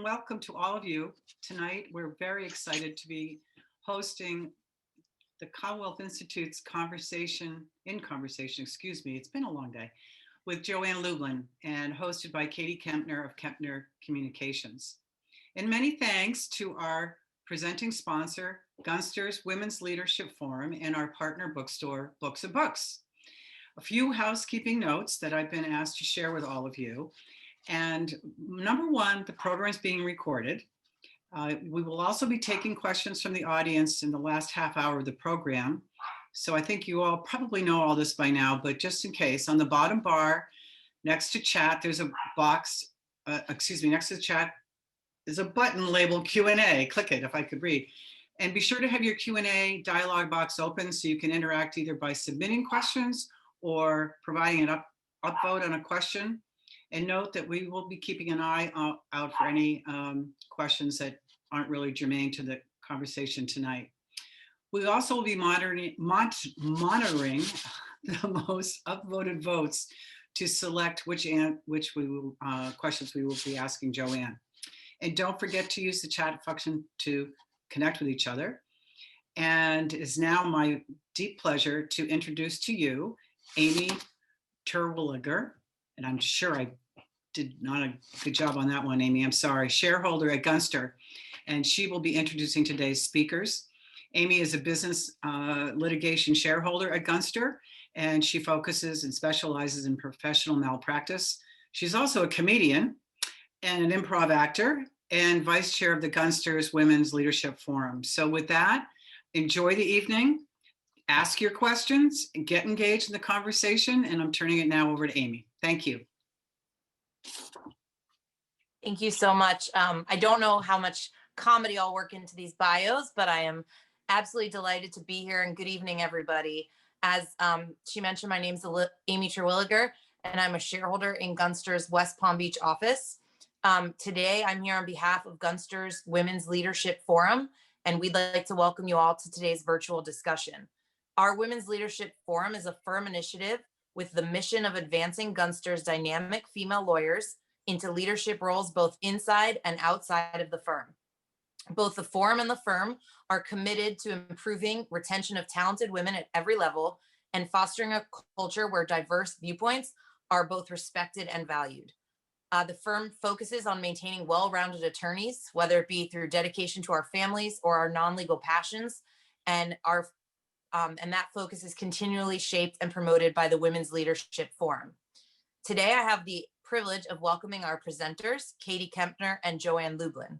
welcome to all of you. Tonight, we're very excited to be hosting the Commonwealth Institute's In Conversation, excuse me, it's been a long day, with Joann Lublin and hosted by Katie Kempner of Kempner Communications. And many thanks to our presenting sponsor, Gunster's Women's Leadership Forum, and our partner bookstore, Books of Books. A few housekeeping notes that I've been asked to share with all of you. And number one, the program is being recorded. We will also be taking questions from the audience in the last half hour of the program. So I think you all probably know all this by now, but just in case, on the bottom bar next to chat, there's a box, next to the chat is a button labeled Q&A. Click it if I could read. And be sure to have your Q&A dialog box open so you can interact either by submitting questions or providing an upvote on a question. And note that we will be keeping an eye out for any questions that aren't really germane to the conversation tonight. We also will be monitoring the most upvoted votes to select which questions we will be asking Joann. And don't forget to use the chat function to connect with each other. And it's now my deep pleasure to introduce to you Amy Terwilliger, and I'm sure I did not a good job on that one, Amy, I'm sorry, shareholder at Gunster, and she will be introducing today's speakers. Amy is a business litigation shareholder at Gunster, and she focuses and specializes in professional malpractice. She's also a comedian and an improv actor and vice chair of the Gunster's Women's Leadership Forum. So with that, enjoy the evening, ask your questions, and get engaged in the conversation, and I'm turning it now over to Amy. Thank you. Thank you so much. I don't know how much comedy I'll work into these bios, but I am absolutely delighted to be here, and good evening, everybody. As she mentioned, my name is Amy Terwilliger, and I'm a shareholder in Gunster's West Palm Beach office. Today, I'm here on behalf of Gunster's Women's Leadership Forum, and we'd like to welcome you all to today's virtual discussion. Our Women's Leadership Forum is a firm initiative with the mission of advancing Gunster's dynamic female lawyers into leadership roles both inside and outside of the firm. Both the forum and the firm are committed to improving retention of talented women at every level and fostering a culture where diverse viewpoints are both respected and valued. The firm focuses on maintaining well-rounded attorneys, whether it be through dedication to our families or our non-legal passions, and that focus is continually shaped and promoted by the Women's Leadership Forum. Today, I have the privilege of welcoming our presenters, Katie Kempner and Joann Lublin.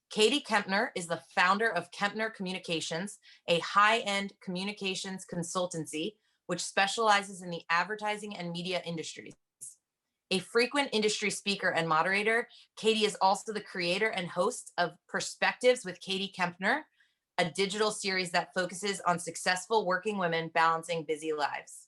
Katie Kempner is the founder of Kempner Communications, a high-end communications consultancy which specializes in the advertising and media industries. A frequent industry speaker and moderator, Katie is also the creator and host of Perspectives with Katie Kempner, a digital series that focuses on successful working women balancing busy lives.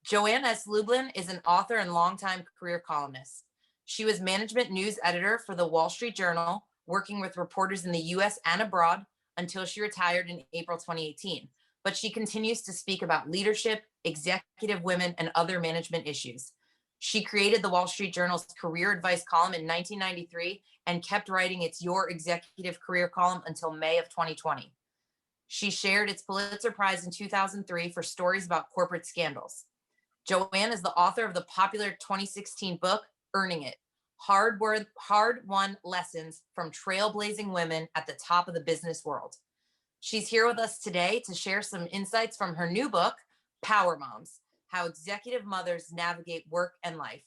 Joann S. Lublin is an author and longtime career columnist. She was management news editor for the Wall Street Journal, working with reporters in the US and abroad until she retired in April 2018. But she continues to speak about leadership, executive women, and other management issues. She created the Wall Street Journal's career advice column in 1993 and kept writing its Your Executive Career column until May of 2020. She shared its Pulitzer Prize in 2003 for stories about corporate scandals. Joann is the author of the popular 2016 book, Earning It, Hard-Won Lessons from Trailblazing Women at the Top of the Business World. She's here with us today to share some insights from her new book, Power Moms, How Executive Mothers Navigate Work and Life.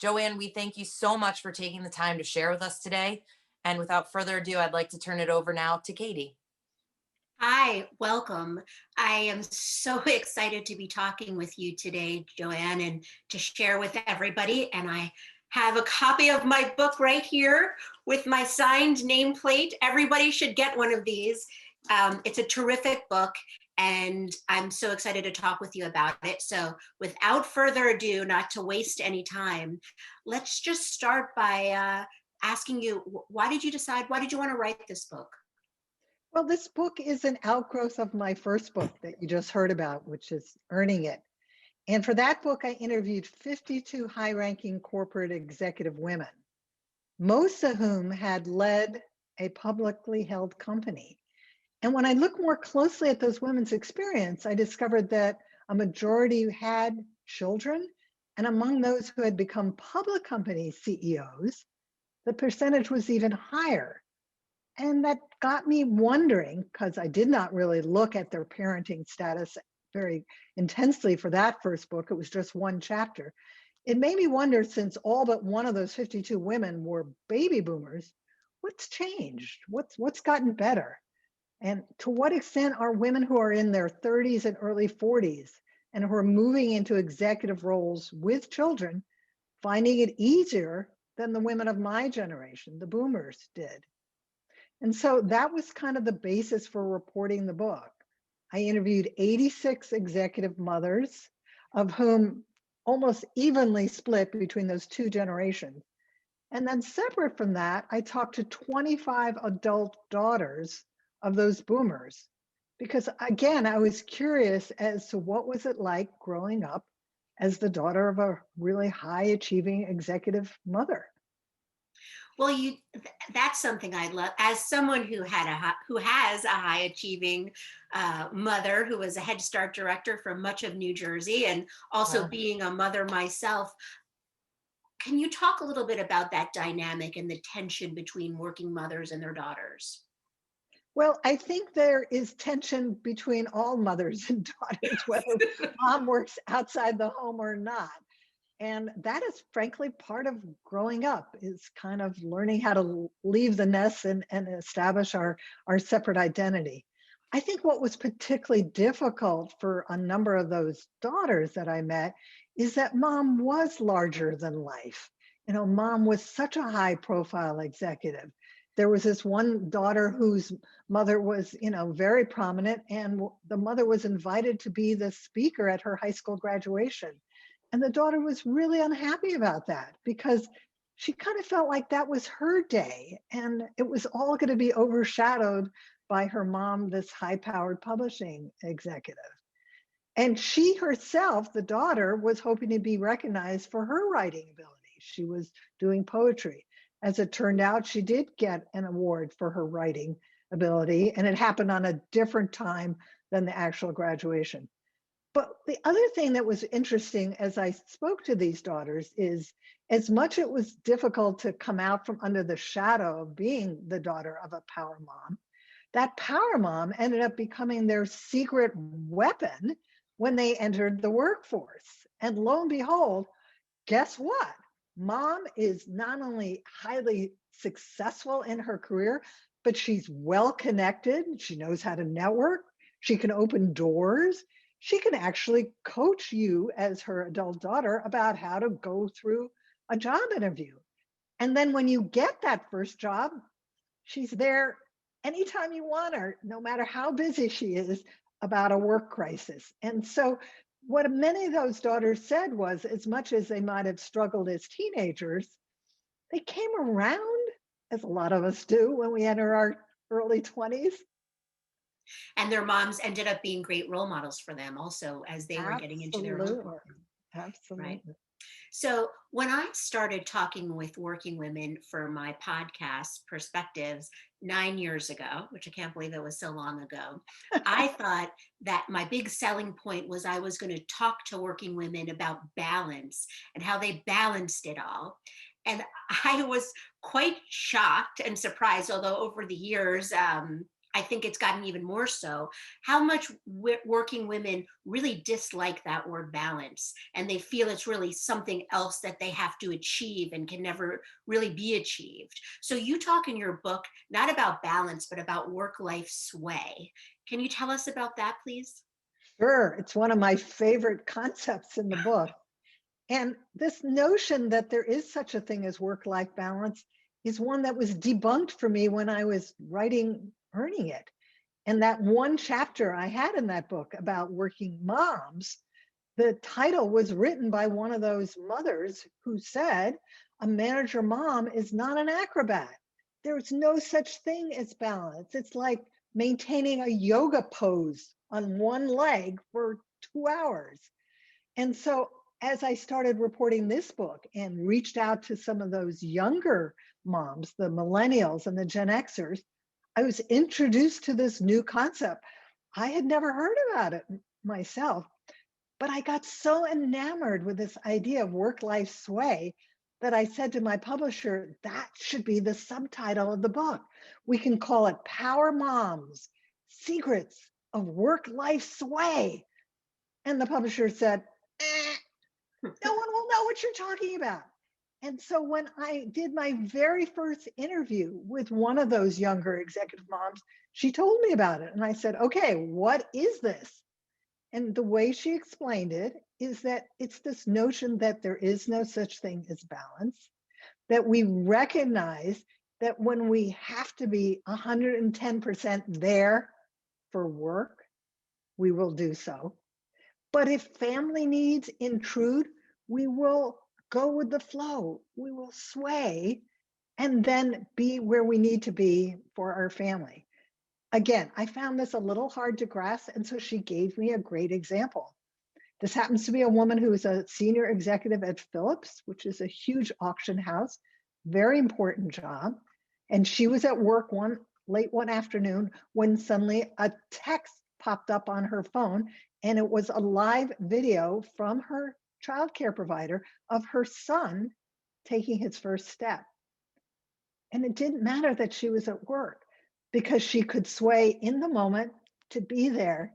Joann, we thank you so much for taking the time to share with us today. And without further ado, I'd like to turn it over now to Katie. Hi, welcome. I am so excited to be talking with you today, Joann, and to share with everybody. And I have a copy of my book right here with my signed nameplate. Everybody should get one of these. It's a terrific book, and I'm so excited to talk with you about it. So without further ado, not to waste any time, let's just start by asking you, why did you want to write this book? Well, this book is an outgrowth of my first book that you just heard about, which is Earning It. And for that book, I interviewed 52 high-ranking corporate executive women. most of whom had led a publicly held company. And when I looked more closely at those women's experience, I discovered that a majority had children. And among those who had become public company CEOs, the percentage was even higher. And that got me wondering, because I did not really look at their parenting status very intensely for that first book. It was just one chapter. It made me wonder, since all but one of those 52 women were baby boomers, what's changed? What's gotten better? And to what extent are women who are in their 30s and early 40s and who are moving into executive roles with children finding it easier than the women of my generation, the boomers, did? And so that was kind of the basis for reporting the book. I interviewed 86 executive mothers, of whom almost evenly split between those two generations. And then separate from that, I talked to 25 adult daughters of those boomers, because again, I was curious as to what was it like growing up as the daughter of a really high achieving executive mother. Well, that's something I love. As someone who has a high achieving mother who was a Head Start director for much of New Jersey, and also Wow. being a mother myself, can you talk a little bit about that dynamic and the tension between working mothers and their daughters? Well, I think there is tension between all mothers and daughters, whether mom works outside the home or not. And that is frankly part of growing up, is kind of learning how to leave the nest and establish our separate identity. I think what was particularly difficult for a number of those daughters that I met is that mom was larger than life. Mom was such a high profile executive. There was this one daughter whose mother was, very prominent, and the mother was invited to be the speaker at her high school graduation. And the daughter was really unhappy about that, because she kind of felt like that was her day and it was all going to be overshadowed by her mom, this high-powered publishing executive. And she herself, the daughter, was hoping to be recognized for her writing ability. She was doing poetry. As it turned out, she did get an award for her writing ability, and it happened on a different time than the actual graduation. But the other thing that was interesting as I spoke to these daughters is, as much it was difficult to come out from under the shadow of being the daughter of a power mom, that power mom ended up becoming their secret weapon when they entered the workforce. And lo and behold, guess what? Mom is not only highly successful in her career, but she's well connected. She knows how to network. She can open doors. She can actually coach you as her adult daughter about how to go through a job interview. And then when you get that first job, she's there anytime you want her, no matter how busy she is about a work crisis. And so what many of those daughters said was, as much as they might have struggled as teenagers, they came around, as a lot of us do when we enter our early 20s. And their moms ended up being great role models for them also as they were getting into their own work. Absolutely. Right. So when I started talking with working women for my podcast, Perspectives, 9 years ago, which I can't believe it was so long ago, I thought that my big selling point was I was going to talk to working women about balance and how they balanced it all. And I was quite shocked and surprised, although over the years, I think it's gotten even more so, how much working women really dislike that word balance. And they feel it's really something else that they have to achieve and can never really be achieved. So you talk in your book, not about balance, but about work-life sway. Can you tell us about that, please? Sure. It's one of my favorite concepts in the book. And this notion that there is such a thing as work-life balance is one that was debunked for me when I was writing Earning It. And that one chapter I had in that book about working moms, the title was written by one of those mothers who said, a manager mom is not an acrobat. There's no such thing as balance. It's like maintaining a yoga pose on one leg for 2 hours. And so as I started reporting this book and reached out to some of those younger moms, the millennials and the Gen Xers, I was introduced to this new concept. I had never heard about it myself, but I got so enamored with this idea of work-life sway that I said to my publisher, that should be the subtitle of the book. We can call it Power Moms, Secrets of Work-Life Sway. And the publisher said, no one will know what you're talking about. And so when I did my very first interview with one of those younger executive moms, she told me about it. And I said, okay, what is this? And the way she explained it is that it's this notion that there is no such thing as balance, that we recognize that when we have to be 110% there for work, we will do so. But if family needs intrude, we will go with the flow. We will sway and then be where we need to be for our family. Again, I found this a little hard to grasp, and so she gave me a great example. This happens to be a woman who is a senior executive at Philips, which is a huge auction house, very important job. And she was at work late one afternoon when suddenly a text popped up on her phone, and it was a live video from her childcare provider of her son taking his first step. And it didn't matter that she was at work because she could sway in the moment to be there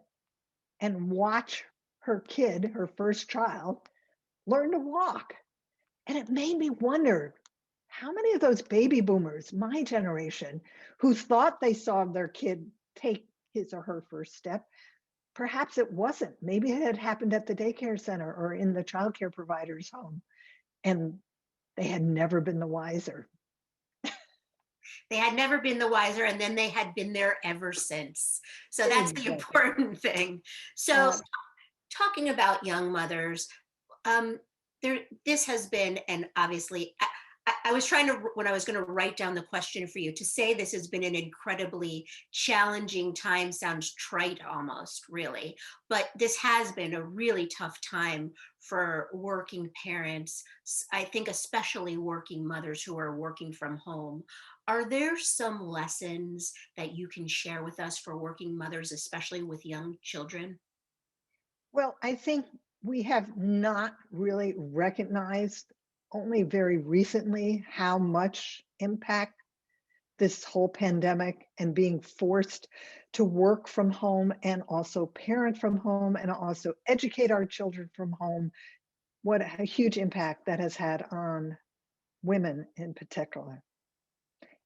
and watch her kid, her first child, learn to walk. And it made me wonder, how many of those baby boomers, my generation, who thought they saw their kid take his or her first step, perhaps it wasn't. Maybe it had happened at the daycare center or in the childcare provider's home, and they had never been the wiser. They had never been the wiser, and then they had been there ever since. So that's the important thing. So talking about young mothers, this has been, and obviously, I was trying to, when I was going to write down the question for you, to say this has been an incredibly challenging time sounds trite almost, really. But this has been a really tough time for working parents, I think especially working mothers who are working from home. Are there some lessons that you can share with us for working mothers, especially with young children? Well, I think we have not really recognized only very recently how much impact this whole pandemic and being forced to work from home and also parent from home and also educate our children from home, what a huge impact that has had on women in particular.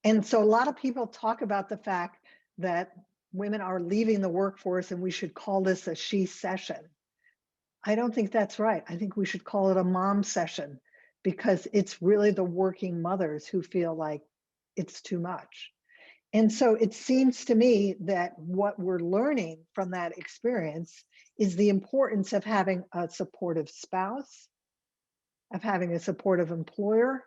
And so a lot of people talk about the fact that women are leaving the workforce and we should call this a she session. I don't think that's right. I think we should call it a mom session because it's really the working mothers who feel like it's too much. And so it seems to me that what we're learning from that experience is the importance of having a supportive spouse, of having a supportive employer,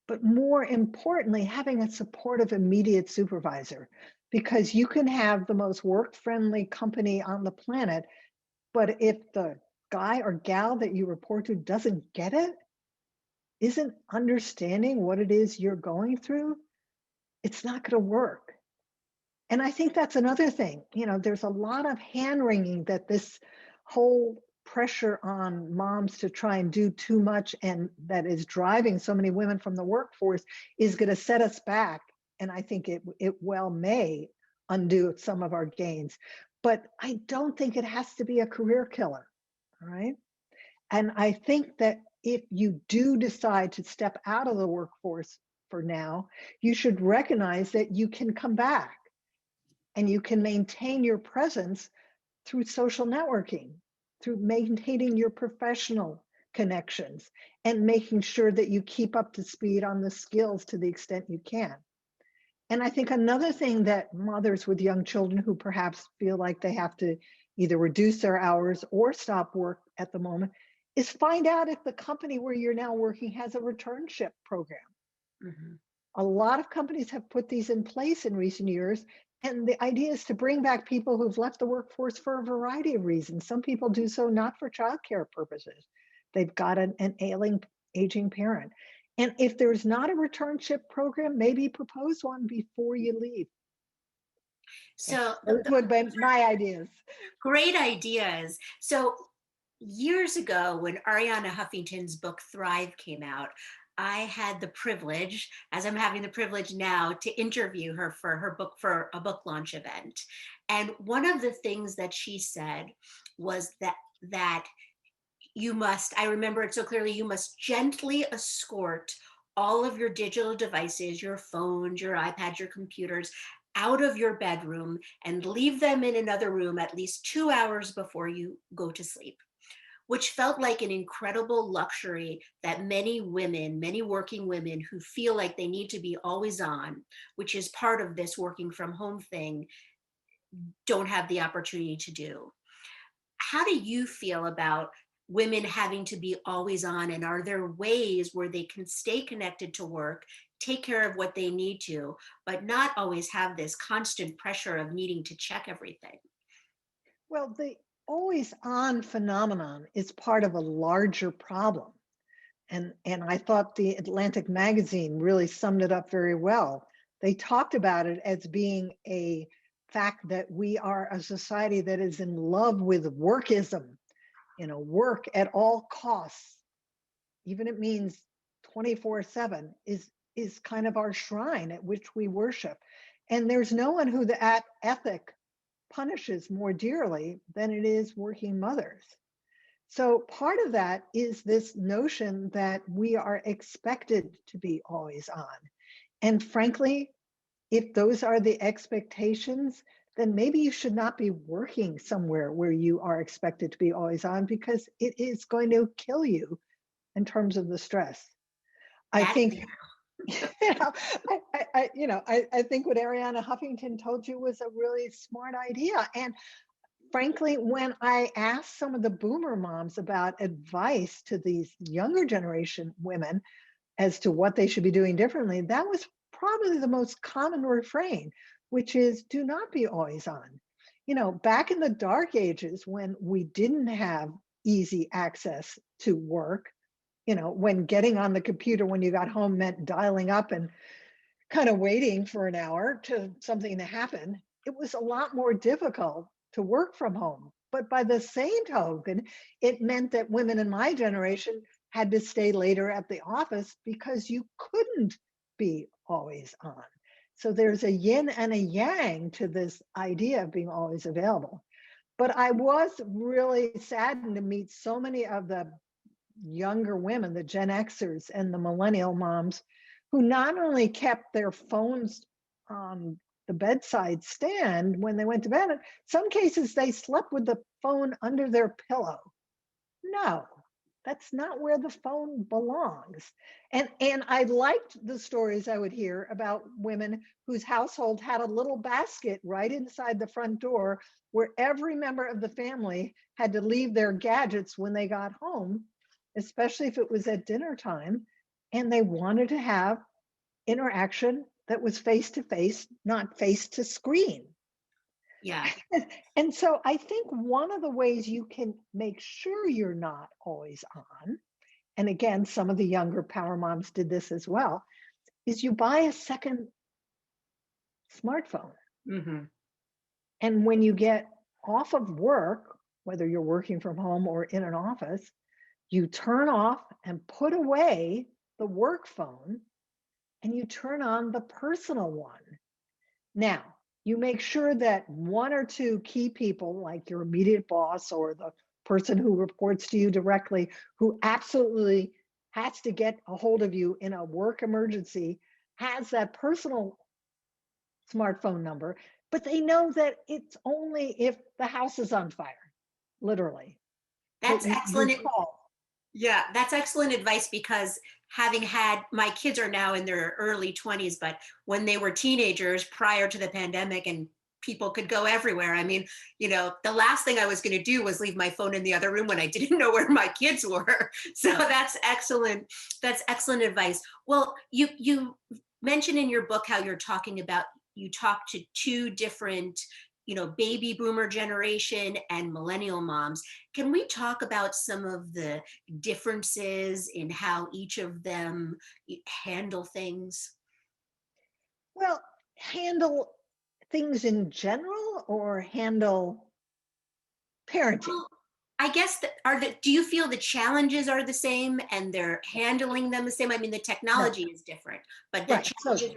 but more importantly, having a supportive immediate supervisor, because you can have the most work-friendly company on the planet, but if the guy or gal that you report to doesn't get it, isn't understanding what it is you're going through, it's not going to work. And I think that's another thing. You know, there's a lot of hand-wringing that this whole pressure on moms to try and do too much and that is driving so many women from the workforce is going to set us back. And I think it well may undo some of our gains. But I don't think it has to be a career killer, all right? And I think that if you do decide to step out of the workforce for now, you should recognize that you can come back and you can maintain your presence through social networking, through maintaining your professional connections and making sure that you keep up to speed on the skills to the extent you can. And I think another thing that mothers with young children who perhaps feel like they have to either reduce their hours or stop work at the moment is find out if the company where you're now working has a returnship program. Mm-hmm. A lot of companies have put these in place in recent years. And the idea is to bring back people who've left the workforce for a variety of reasons. Some people do so not for childcare purposes. They've got an ailing, aging parent. And if there's not a returnship program, maybe propose one before you leave. So Those would be my ideas. great ideas. So years ago, when Ariana Huffington's book Thrive came out, I had the privilege, as I'm having the privilege now, to interview her for her book, for a book launch event. And one of the things that she said was that you must, I remember it so clearly, you must gently escort all of your digital devices, your phones, your iPads, your computers, out of your bedroom and leave them in another room at least 2 hours before you go to sleep, which felt like an incredible luxury that many women, many working women who feel like they need to be always on, which is part of this working from home thing, don't have the opportunity to do. How do you feel about women having to be always on? And are there ways where they can stay connected to work, take care of what they need to, but not always have this constant pressure of needing to check everything? Well, the always on phenomenon is part of a larger problem. And I thought the Atlantic magazine really summed it up very well. They talked about it as being a fact that we are a society that is in love with workism, work at all costs, even it means 24/7 is kind of our shrine at which we worship. And there's no one who that ethic punishes more dearly than it is working mothers. So part of that is this notion that we are expected to be always on. And frankly, if those are the expectations, then maybe you should not be working somewhere where you are expected to be always on, because it is going to kill you in terms of the stress. I That's think, I think what Ariana Huffington told you was a really smart idea. And frankly, when I asked some of the boomer moms about advice to these younger generation women as to what they should be doing differently, that was probably the most common refrain, which is do not be always on. Back in the dark ages when we didn't have easy access to work, when getting on the computer when you got home meant dialing up and kind of waiting for an hour to something to happen, it was a lot more difficult to work from home. But by the same token, it meant that women in my generation had to stay later at the office because you couldn't be always on. So there's a yin and a yang to this idea of being always available. But I was really saddened to meet so many of the younger women, the Gen Xers and the millennial moms, who not only kept their phones on the bedside stand when they went to bed, in some cases they slept with the phone under their pillow. No, that's not where the phone belongs. And I liked the stories I would hear about women whose household had a little basket right inside the front door where every member of the family had to leave their gadgets when they got home, especially if it was at dinner time, and they wanted to have interaction that was face to face, not face to screen. Yeah. And so I think one of the ways you can make sure you're not always on, and again, some of the younger power moms did this as well, is you buy a second smartphone. Mm-hmm. And when you get off of work, whether you're working from home or in an office, you turn off and put away the work phone and you turn on the personal one. Now, you make sure that one or two key people, like your immediate boss or the person who reports to you directly, who absolutely has to get a hold of you in a work emergency, has that personal smartphone number, but they know that it's only if the house is on fire, literally. That's that you excellent. call. Yeah, that's excellent advice, because having had, my kids are now in their early 20s, but when they were teenagers prior to the pandemic and people could go everywhere, I mean, the last thing I was going to do was leave my phone in the other room when I didn't know where my kids were. So that's excellent. That's excellent advice. Well, you mentioned in your book how you're talking about, you talk to two different baby boomer generation and millennial moms. Can we talk about some of the differences in how each of them handle things? Well, handle things in general or handle parenting? Well, I guess do you feel the challenges are the same and they're handling them the same? I mean, the technology is different, but the Right. So, challenges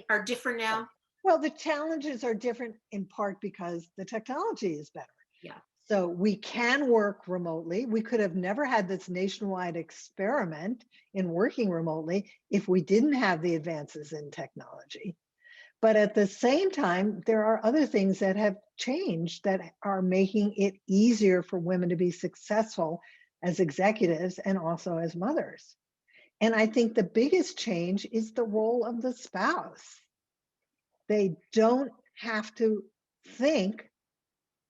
are different now. well, the challenges are different in part because the technology is better. Yeah. So we can work remotely. We could have never had this nationwide experiment in working remotely if we didn't have the advances in technology. But at the same time, there are other things that have changed that are making it easier for women to be successful as executives and also as mothers. And I think the biggest change is the role of the spouse. They don't have to think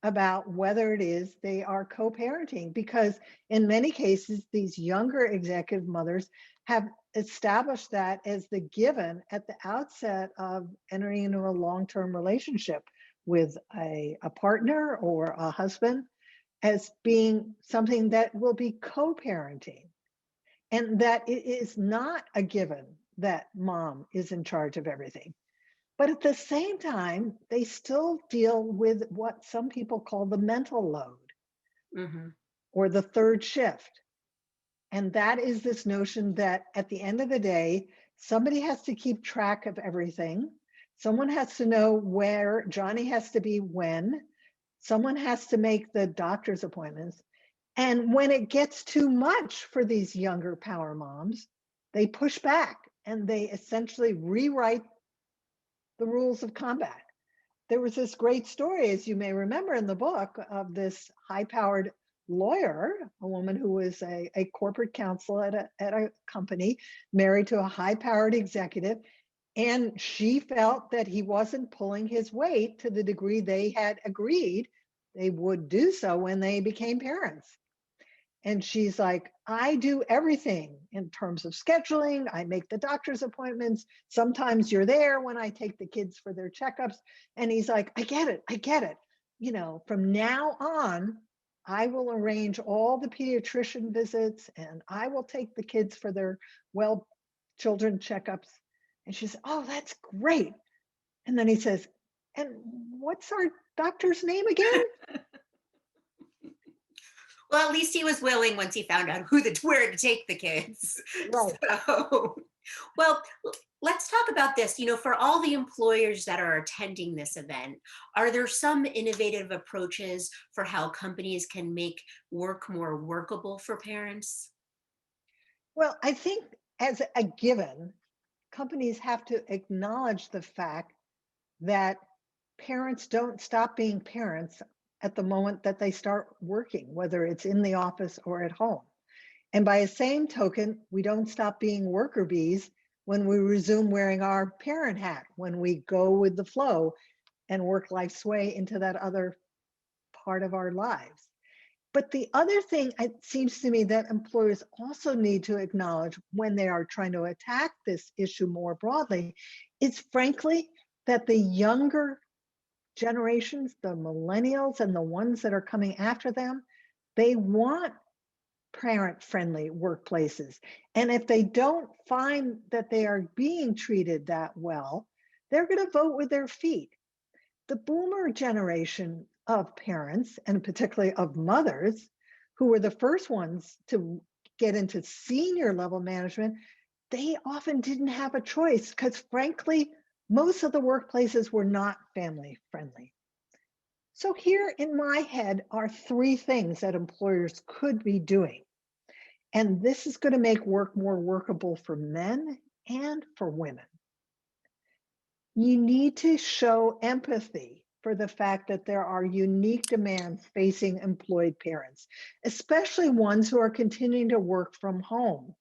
about whether it is they are co-parenting, because in many cases, these younger executive mothers have established that as the given at the outset of entering into a long-term relationship with a partner or a husband as being something that will be co-parenting, and that it is not a given that mom is in charge of everything. But at the same time, they still deal with what some people call the mental load Mm-hmm. or the third shift. And that is this notion that at the end of the day, somebody has to keep track of everything. Someone has to know where Johnny has to be when. Someone has to make the doctor's appointments. And when it gets too much for these younger power moms, they push back and they essentially rewrite the rules of combat. There was this great story, as you may remember in the book, of this high-powered lawyer, a woman who was a corporate counsel at a company, married to a high-powered executive, and she felt that he wasn't pulling his weight to the degree they had agreed they would do so when they became parents. And she's like, I do everything in terms of scheduling. I make the doctor's appointments. Sometimes you're there when I take the kids for their checkups. And he's like, I get it. I get it. From now on, I will arrange all the pediatrician visits and I will take the kids for their children checkups. And she says, oh, that's great. And then he says, and what's our doctor's name again? Well, at least he was willing once he found out where to take the kids. Right. So, well, let's talk about this. For all the employers that are attending this event, are there some innovative approaches for how companies can make work more workable for parents? Well, I think as a given, companies have to acknowledge the fact that parents don't stop being parents at the moment that they start working, whether it's in the office or at home. And by the same token, we don't stop being worker bees when we resume wearing our parent hat, when we go with the flow and work life's way into that other part of our lives. But the other thing, it seems to me, that employers also need to acknowledge when they are trying to attack this issue more broadly is, frankly, that the younger generations, the millennials and the ones that are coming after them, they want parent-friendly workplaces. And if they don't find that they are being treated that well, they're going to vote with their feet. The boomer generation of parents, and particularly of mothers, who were the first ones to get into senior level management, they often didn't have a choice because, frankly, most of the workplaces were not family friendly. So here in my head are three things that employers could be doing. And this is going to make work more workable for men and for women. You need to show empathy for the fact that there are unique demands facing employed parents, especially ones who are continuing to work from home.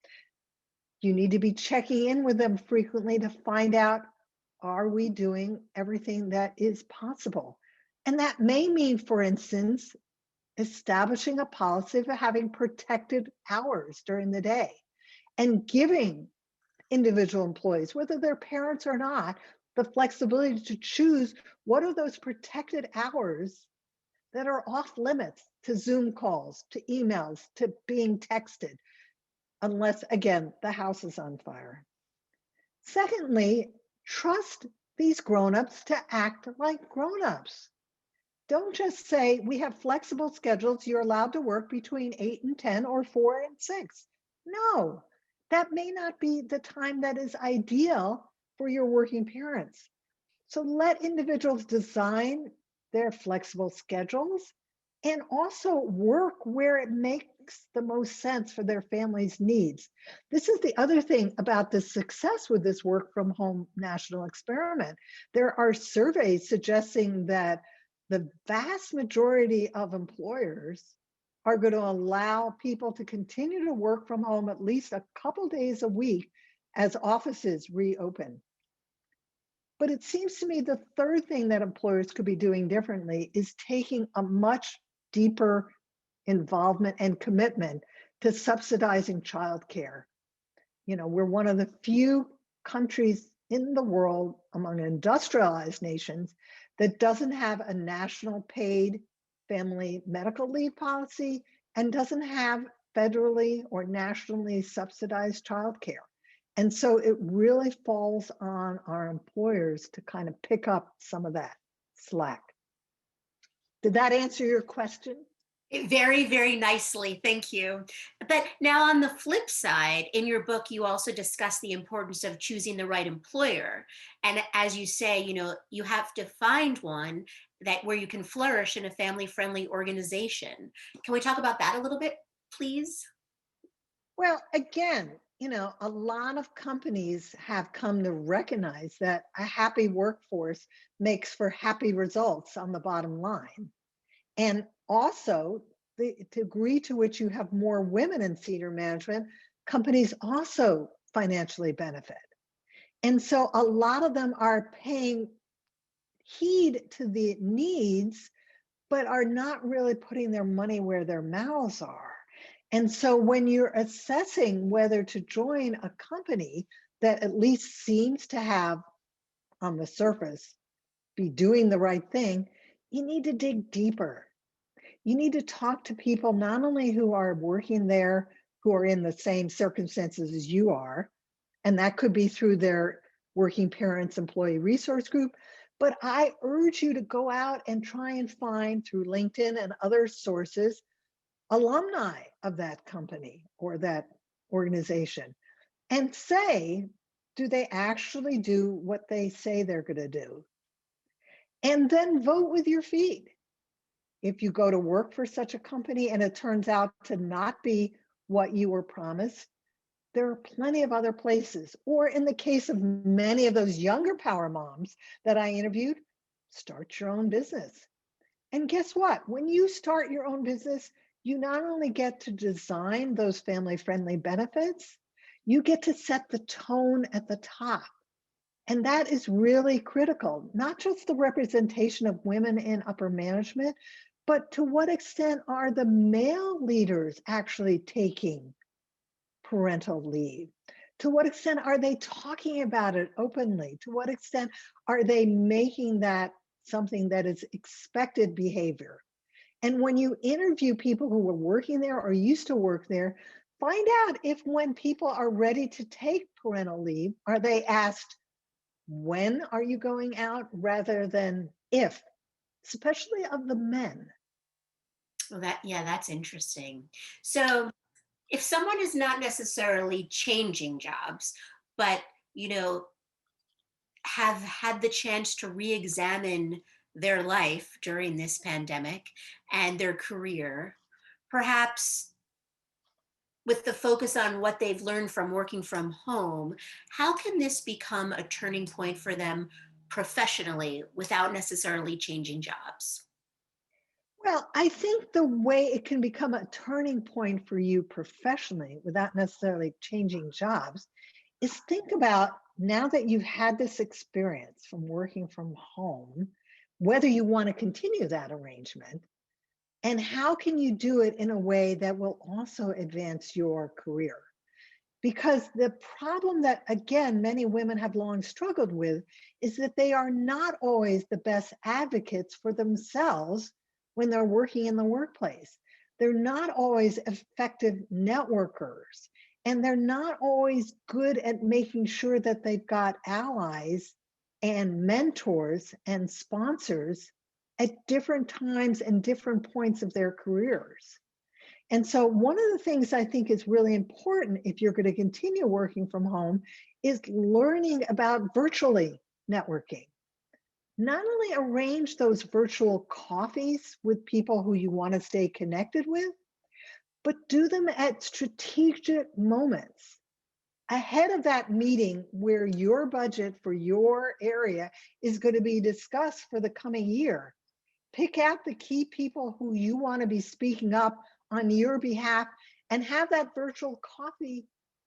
You need to be checking in with them frequently to find out, are we doing everything that is possible? And that may mean, for instance, establishing a policy for having protected hours during the day and giving individual employees, whether they're parents or not, the flexibility to choose what are those protected hours that are off limits to Zoom calls, to emails, to being texted, unless, again, the house is on fire. Secondly, trust these grown-ups to act like grown-ups. Don't just say, we have flexible schedules, you're allowed to work between 8 and 10 or 4 and 6. No, that may not be the time that is ideal for your working parents. So let individuals design their flexible schedules and also work where it makes the most sense for their family's needs. This is the other thing about the success with this work from home national experiment. There are surveys suggesting that the vast majority of employers are going to allow people to continue to work from home at least a couple days a week as offices reopen. But it seems to me the third thing that employers could be doing differently is taking a much deeper involvement and commitment to subsidizing childcare. You know, we're one of the few countries in the world among industrialized nations that doesn't have a national paid family medical leave policy and doesn't have federally or nationally subsidized childcare. And so it really falls on our employers to kind of pick up some of that slack. Did that answer your question? Very, very nicely. Thank you. But now on the flip side, in your book, you also discuss the importance of choosing the right employer. And as you say, you know, you have to find one that where you can flourish in a family-friendly organization. Can we talk about that a little bit, please? Well, again, you know, a lot of companies have come to recognize that a happy workforce makes for happy results on the bottom line. And also, the degree to which you have more women in senior management, companies also financially benefit. And so a lot of them are paying heed to the needs, but are not really putting their money where their mouths are. And so when you're assessing whether to join a company that at least seems to have, on the surface, be doing the right thing, you need to dig deeper. You need to talk to people not only who are working there, who are in the same circumstances as you are, and that could be through their working parents employee resource group, but I urge you to go out and try and find through LinkedIn and other sources alumni of that company or that organization and say, do they actually do what they say they're going to do? And then vote with your feet. If you go to work for such a company and it turns out to not be what you were promised, there are plenty of other places. Or in the case of many of those younger power moms that I interviewed, start your own business. And guess what? When you start your own business, you not only get to design those family-friendly benefits, you get to set the tone at the top. And that is really critical, not just the representation of women in upper management, but to what extent are the male leaders actually taking parental leave? To what extent are they talking about it openly? To what extent are they making that something that is expected behavior? And when you interview people who were working there or used to work there, find out if when people are ready to take parental leave, are they asked, when are you going out rather than if, especially of the men. Well, that's interesting. So if someone is not necessarily changing jobs, but, you know, have had the chance to re-examine their life during this pandemic and their career, perhaps with the focus on what they've learned from working from home, how can this become a turning point for them professionally without necessarily changing jobs? Well, I think the way it can become a turning point for you professionally without necessarily changing jobs is think about now that you've had this experience from working from home, whether you want to continue that arrangement, and how can you do it in a way that will also advance your career? Because the problem that, again, many women have long struggled with is that they are not always the best advocates for themselves when they're working in the workplace. They're not always effective networkers, and they're not always good at making sure that they've got allies and mentors and sponsors at different times and different points of their careers. And so one of the things I think is really important if you're going to continue working from home is learning about virtually networking. Not only arrange those virtual coffees with people who you want to stay connected with, but do them at strategic moments ahead of that meeting where your budget for your area is going to be discussed for the coming year. Pick out the key people who you want to be speaking up on your behalf and have that virtual coffee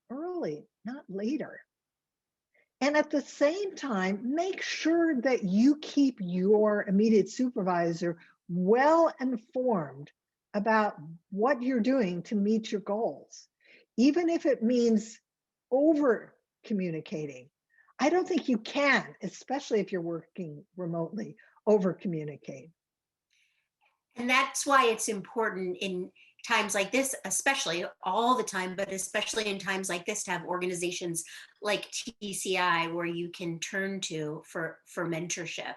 early, not later. And at the same time, make sure that you keep your immediate supervisor well informed about what you're doing to meet your goals, even if it means over communicating. I don't think you can, especially if you're working remotely, over communicate. And that's why it's important in times like this, especially all the time, but especially in times like this, to have organizations like TCI where you can turn to for mentorship.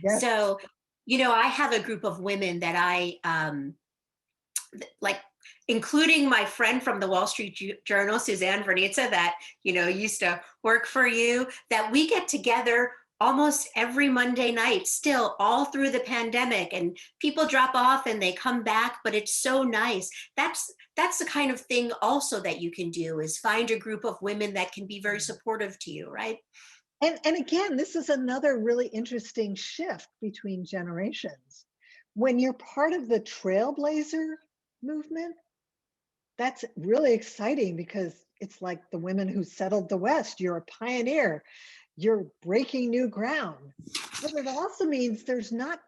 Yes. So, you know, I have a group of women that I like, including my friend from the Wall Street Journal, Suzanne Vernitza, that, you know, used to work for you, that we get together almost every Monday night still all through the pandemic, and people drop off and they come back, but it's so nice. That's the kind of thing also that you can do, is find a group of women that can be very supportive to you, right? And again, this is another really interesting shift between generations. When you're part of the trailblazer movement, that's really exciting because it's like the women who settled the West. You're a pioneer, you're breaking new ground. But it also means there's not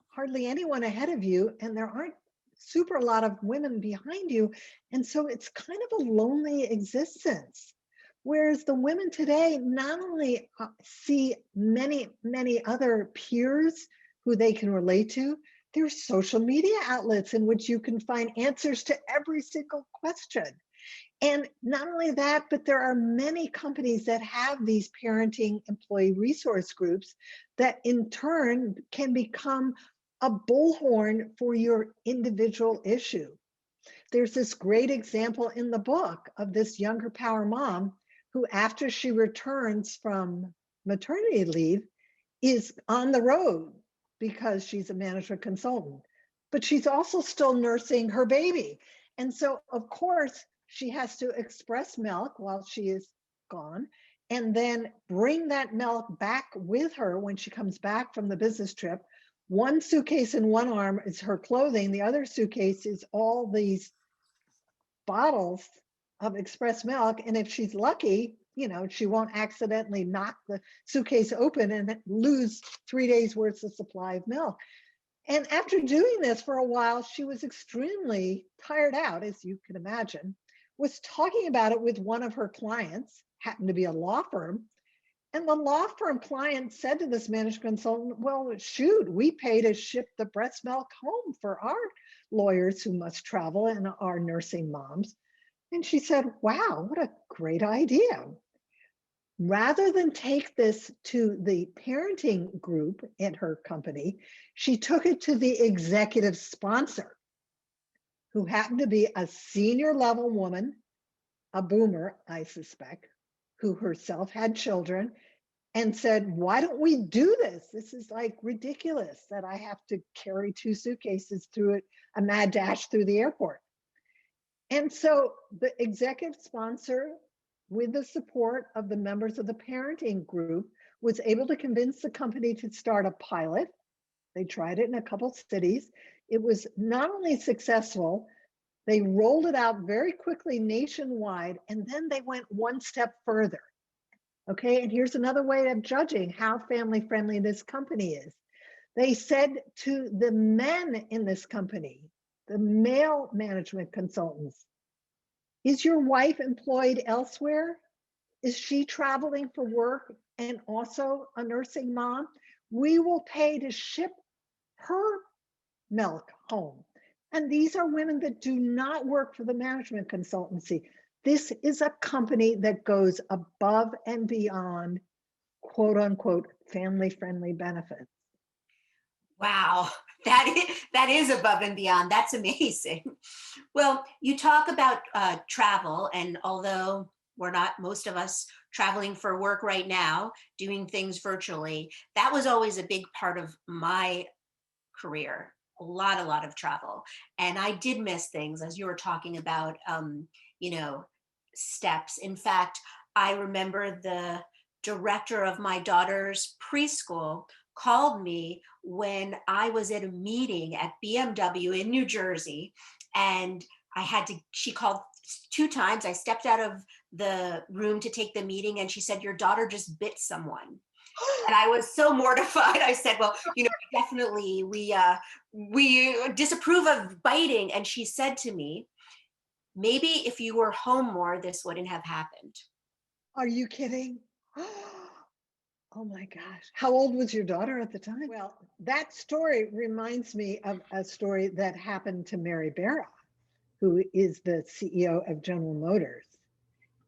hardly anyone ahead of you, and there aren't super a lot of women behind you. And so it's kind of a lonely existence. Whereas the women today not only see many, many other peers who they can relate to, there's social media outlets in which you can find answers to every single question. And not only that, but there are many companies that have these parenting employee resource groups that in turn can become a bullhorn for your individual issue. There's this great example in the book of this younger power mom who, after she returns from maternity leave, is on the road because she's a management consultant, but she's also still nursing her baby. And so, of course, she has to express milk while she is gone, and then bring that milk back with her when she comes back from the business trip. One suitcase in one arm is her clothing, the other suitcase is all these bottles of express milk. And if she's lucky, you know, she won't accidentally knock the suitcase open and lose 3 days worth of supply of milk. And after doing this for a while, she was extremely tired out, as you can imagine, was talking about it with one of her clients, happened to be a law firm. And the law firm client said to this management consultant, well, shoot, we pay to ship the breast milk home for our lawyers who must travel and are nursing moms. And she said, wow, what a great idea. Rather than take this to the parenting group at her company, she took it to the executive sponsor, who happened to be a senior level woman, a boomer, I suspect, who herself had children, and said, why don't we do this? This is like ridiculous that I have to carry 2 suitcases through it, a mad dash through the airport. And so the executive sponsor, with the support of the members of the parenting group, was able to convince the company to start a pilot. They tried it in a couple cities. It was not only successful, they rolled it out very quickly nationwide, and then they went one step further. Okay, and here's another way of judging how family friendly this company is. They said to the men in this company, the male management consultants, Is your wife employed elsewhere? Is she traveling for work and also a nursing mom? We will pay to ship her milk home. And these are women that do not work for the management consultancy. This is a company that goes above and beyond, quote unquote, family friendly benefits. Wow, that is above and beyond. That's amazing. Well, you talk about travel, and although we're not, most of us, traveling for work right now, doing things virtually, that was always a big part of my career. A lot of travel, and I did miss things, as you were talking about. You know, steps. In fact, I remember the director of my daughter's preschool called me when I was at a meeting at BMW in New Jersey, and she called 2 times. I stepped out of the room to take the meeting, and she said, "Your daughter just bit someone." And I was so mortified. I said, "Well, definitely we disapprove of biting." And she said to me, "Maybe if you were home more, this wouldn't have happened." Are you kidding? Oh my gosh. How old was your daughter at the time? Well, that story reminds me of a story that happened to Mary Barra, who is the CEO of General Motors.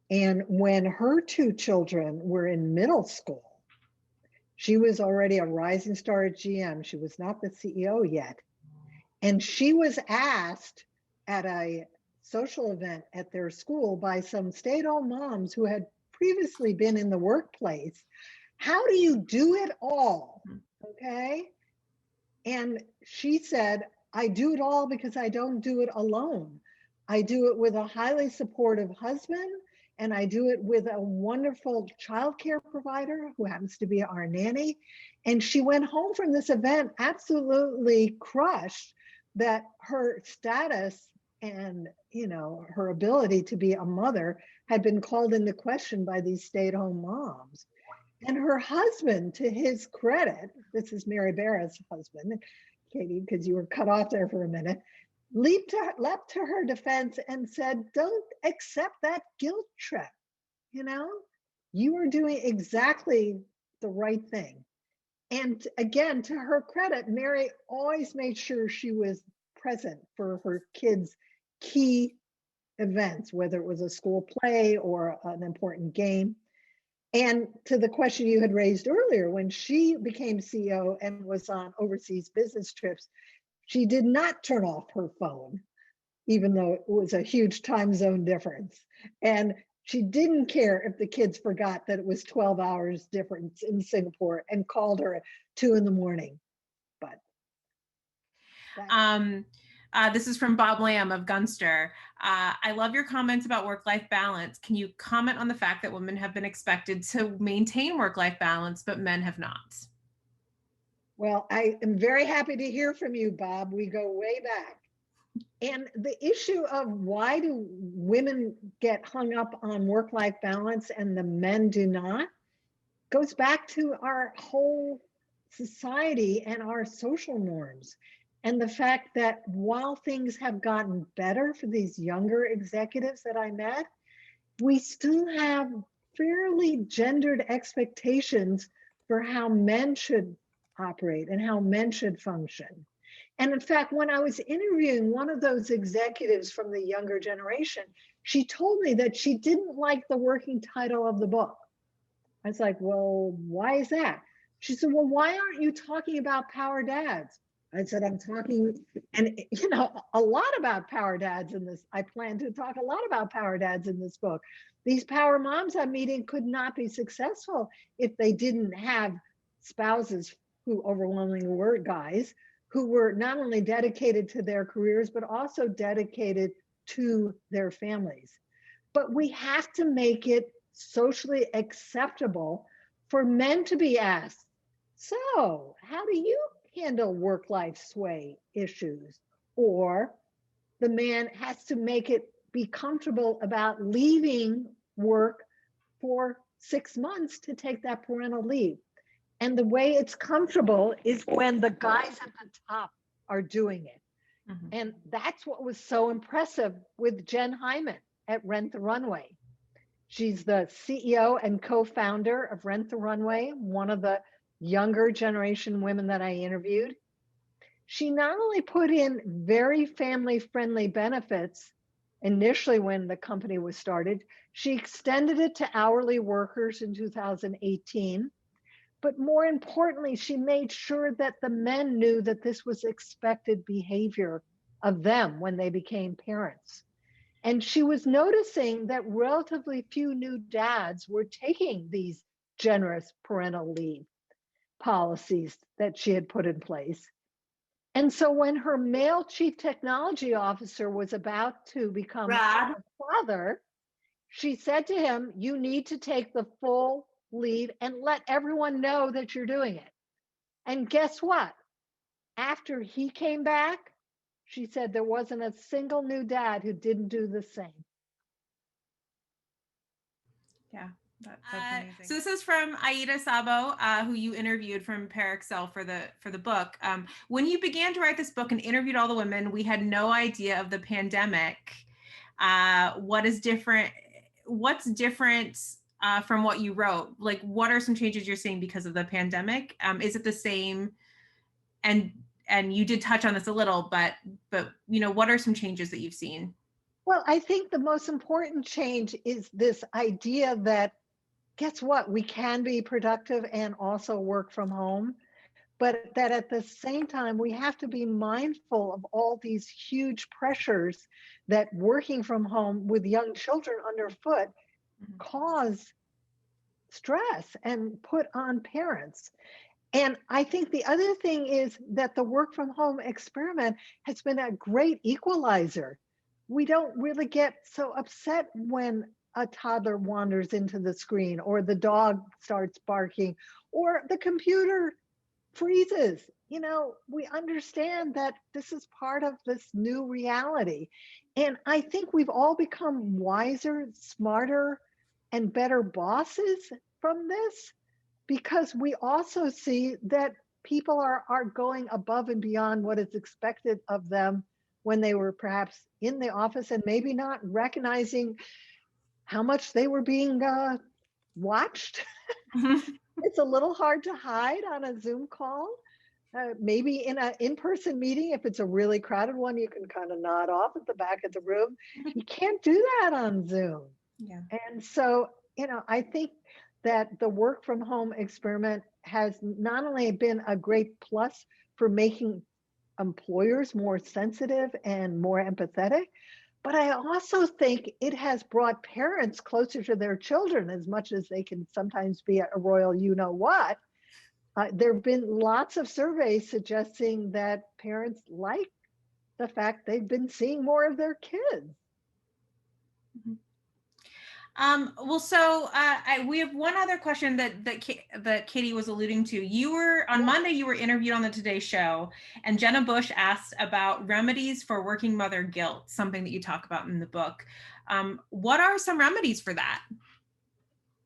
And when her 2 children were in middle school, she was already a rising star at GM. She was not the CEO yet. And she was asked at a social event at their school by some stay-at-home moms who had previously been in the workplace, how do you do it all? Okay. And she said, I do it all because I don't do it alone. I do it with a highly supportive husband, and I do it with a wonderful childcare provider who happens to be our nanny. And she went home from this event absolutely crushed that her status and her ability to be a mother had been called into question by these stay-at-home moms. And her husband, to his credit, this is Mary Barra's husband, Katie, because you were cut off there for a minute, leapt to her defense and said, don't accept that guilt trip. You are doing exactly the right thing. And again, to her credit, Mary always made sure she was present for her kids' key events, whether it was a school play or an important game. And to the question you had raised earlier, when she became CEO and was on overseas business trips, she did not turn off her phone, even though it was a huge time zone difference. And she didn't care if the kids forgot that it was 12 hours difference in Singapore and called her at 2 a.m. But this is from Bob Lamb of Gunster. I love your comments about work-life balance. Can you comment on the fact that women have been expected to maintain work-life balance, but men have not? Well, I am very happy to hear from you, Bob. We go way back. And the issue of why do women get hung up on work-life balance and the men do not goes back to our whole society and our social norms. And the fact that while things have gotten better for these younger executives that I met, we still have fairly gendered expectations for how men should operate and how men should function. And in fact, when I was interviewing one of those executives from the younger generation, she told me that she didn't like the working title of the book. I was like, well, why is that? She said, well, why aren't you talking about power dads? I said, I'm talking, and a lot about power dads in this. I plan to talk a lot about power dads in this book. These power moms I'm meeting could not be successful if they didn't have spouses who overwhelmingly were guys who were not only dedicated to their careers, but also dedicated to their families. But we have to make it socially acceptable for men to be asked, so how do you handle work-life sway issues? Or the man has to make it be comfortable about leaving work for 6 months to take that parental leave. And the way it's comfortable is when the guys at the top are doing it. Mm-hmm. And that's what was so impressive with Jen Hyman. at Rent the Runway. She's the CEO and co-founder of Rent the Runway, one of the younger generation women that I interviewed. She not only put in very family-friendly benefits initially when the company was started, she extended it to hourly workers in 2018. But more importantly, she made sure that the men knew that this was expected behavior of them when they became parents. And she was noticing that relatively few new dads were taking these generous parental leave policies that she had put in place. And so when her male chief technology officer was about to become Rob, a father, she said to him, "You need to take the full lead and let everyone know that you're doing it." And guess what? After he came back, she said there wasn't a single new dad who didn't do the same. Yeah, that's amazing. So this is from Aida Sabo, who you interviewed from Parexel for the book. When you began to write this book and interviewed all the women, we had no idea of the pandemic. What's different from what you wrote? Like, what are some changes you're seeing because of the pandemic? Is it the same? And you did touch on this a little, but what are some changes that you've seen? Well, I think the most important change is this idea that, guess what? We can be productive and also work from home, but that at the same time, we have to be mindful of all these huge pressures that working from home with young children underfoot cause stress and put on parents. And I think the other thing is that the work from home experiment has been a great equalizer. We don't really get so upset when a toddler wanders into the screen or the dog starts barking or the computer freezes. We understand that this is part of this new reality. And I think we've all become wiser, smarter, and better bosses from this, because we also see that people are going above and beyond what is expected of them when they were perhaps in the office and maybe not recognizing how much they were being watched. It's a little hard to hide on a Zoom call. Maybe in an in-person meeting, if it's a really crowded one, you can kind of nod off at the back of the room. You can't do that on Zoom. Yeah. And so, I think that the work from home experiment has not only been a great plus for making employers more sensitive and more empathetic, but I also think it has brought parents closer to their children as much as they can sometimes be a royal you-know-what. There have been lots of surveys suggesting that parents like the fact they've been seeing more of their kids. We have one other question that Katie was alluding to. On Monday, you were interviewed on the Today Show, and Jenna Bush asked about remedies for working mother guilt, something that you talk about in the book. What are some remedies for that?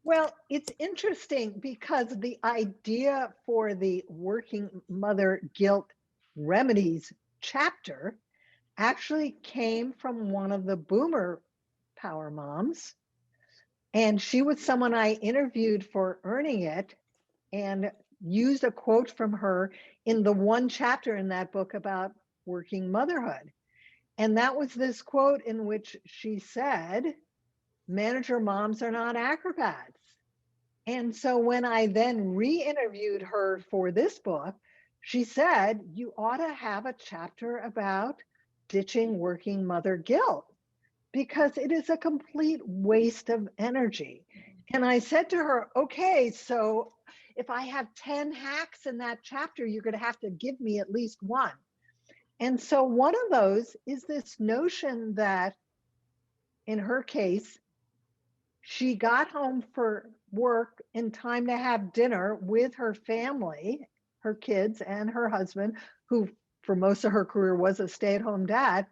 Well, it's interesting because the idea for the working mother guilt remedies chapter actually came from one of the boomer power moms. And she was someone I interviewed for Earning It and used a quote from her in the one chapter in that book about working motherhood. And that was this quote in which she said, "Manager moms are not acrobats." And so when I then re-interviewed her for this book, she said, "You ought to have a chapter about ditching working mother guilt, because it is a complete waste of energy." And I said to her, "Okay, so if I have 10 hacks in that chapter, you're going to have to give me at least one." And so one of those is this notion that in her case, she got home for work in time to have dinner with her family, her kids and her husband, who for most of her career was a stay-at-home dad.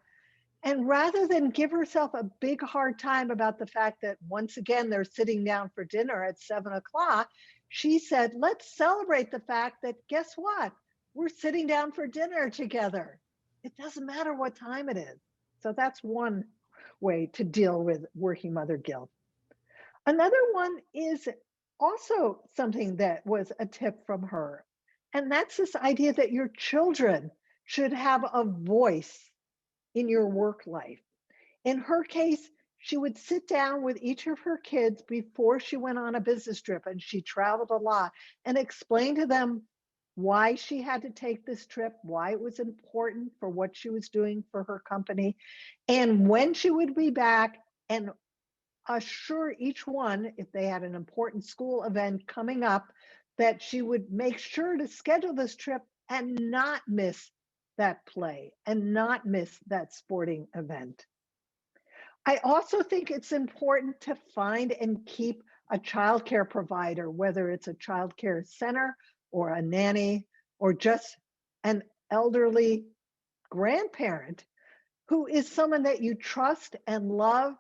And rather than give herself a big hard time about the fact that once again they're sitting down for dinner at 7:00, she said, "Let's celebrate the fact that, guess what? We're sitting down for dinner together. It doesn't matter what time it is." So that's one way to deal with working mother guilt. Another one is also something that was a tip from her. And that's this idea that your children should have a voice in your work life. In her case, she would sit down with each of her kids before she went on a business trip, and she traveled a lot, and explain to them why she had to take this trip, why it was important for what she was doing for her company, and when she would be back, and assure each one, if they had an important school event coming up, that she would make sure to schedule this trip and not miss that play and not miss that sporting event. I also think it's important to find and keep a childcare provider, whether it's a childcare center or a nanny or just an elderly grandparent who is someone that you trust and love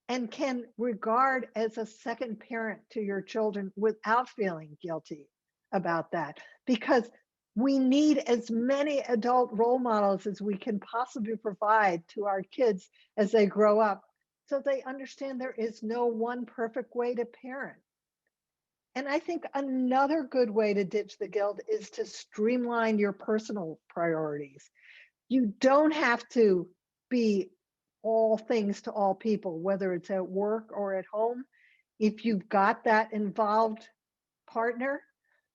and can regard as a second parent to your children without feeling guilty about that. Because we need as many adult role models as we can possibly provide to our kids as they grow up, so they understand there is no one perfect way to parent. And I think another good way to ditch the guilt is to streamline your personal priorities. You don't have to be all things to all people, whether it's at work or at home. If you've got that involved partner,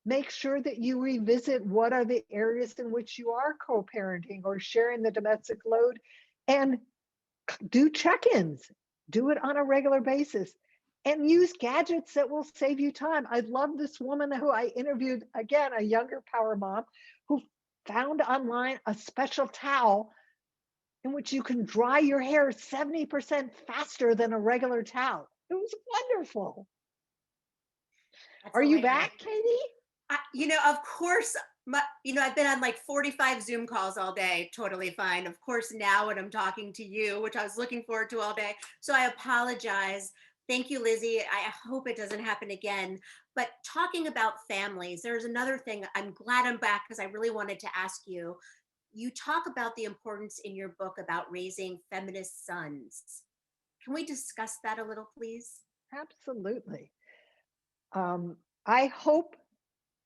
make sure that you revisit what are the areas in which you are co-parenting or sharing the domestic load, and do check-ins, do it on a regular basis, and use gadgets that will save you time. I love this woman who I interviewed, again, a younger power mom, who found online a special towel in which you can dry your hair 70% faster than a regular towel. It was wonderful. That's Are you hilarious. back, Katie? Of course, I've been on like 45 Zoom calls all day, totally fine. Of course, now when I'm talking to you, which I was looking forward to all day. So I apologize. Thank you, Lizzie. I hope it doesn't happen again. But talking about families, there's another thing. I'm glad I'm back because I really wanted to ask you. You talk about the importance in your book about raising feminist sons. Can we discuss that a little, please? Absolutely. I hope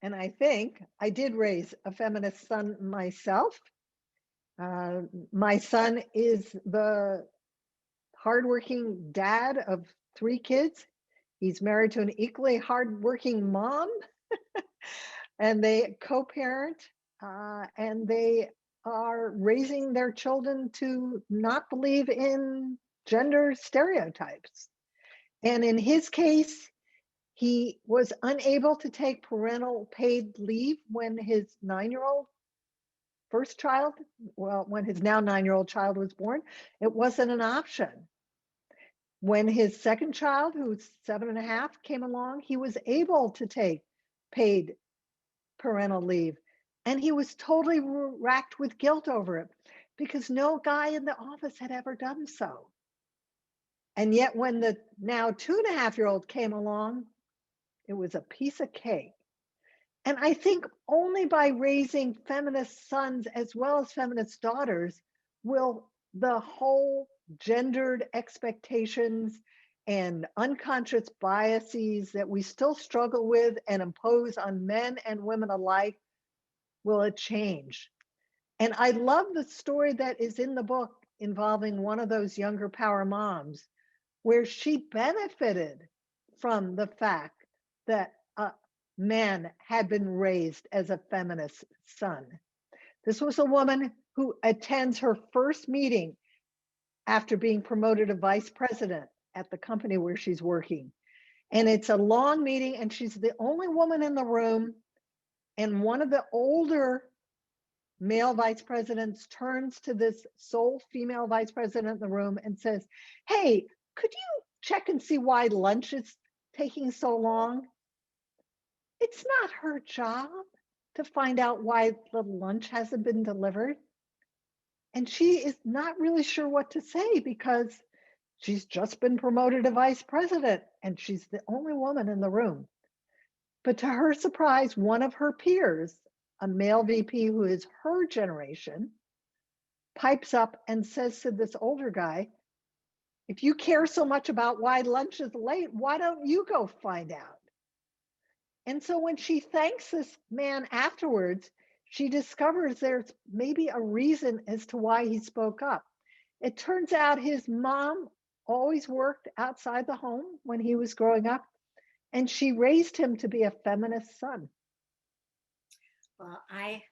and I think I did raise a feminist son myself. My son is the hardworking dad of 3 kids. He's married to an equally hardworking mom, and they co-parent, and they are raising their children to not believe in gender stereotypes. And in his case, he was unable to take parental paid leave when his 9-year-old first child, when his now 9-year-old child was born. It wasn't an option. When his second child, who's 7.5, came along, he was able to take paid parental leave. And he was totally racked with guilt over it because no guy in the office had ever done so. And yet when the now 2.5-year-old came along, it was a piece of cake. And I think only by raising feminist sons as well as feminist daughters will the whole gendered expectations and unconscious biases that we still struggle with and impose on men and women alike, will it change. And I love the story that is in the book involving one of those younger power moms, where she benefited from the fact that a man had been raised as a feminist son. This was a woman who attends her first meeting after being promoted to vice president at the company where she's working. And it's a long meeting, and she's the only woman in the room. And one of the older male vice presidents turns to this sole female vice president in the room and says, "Hey, could you check and see why lunch is taking so long?" It's not her job to find out why the lunch hasn't been delivered. And she is not really sure what to say because she's just been promoted to vice president and she's the only woman in the room. But to her surprise, one of her peers, a male VP who is her generation, pipes up and says to this older guy, If you care so much about why lunch is late, why don't you go find out? And so when she thanks this man afterwards, she discovers there's maybe a reason as to why he spoke up. It turns out his mom always worked outside the home when he was growing up, and she raised him to be a feminist son. Well, I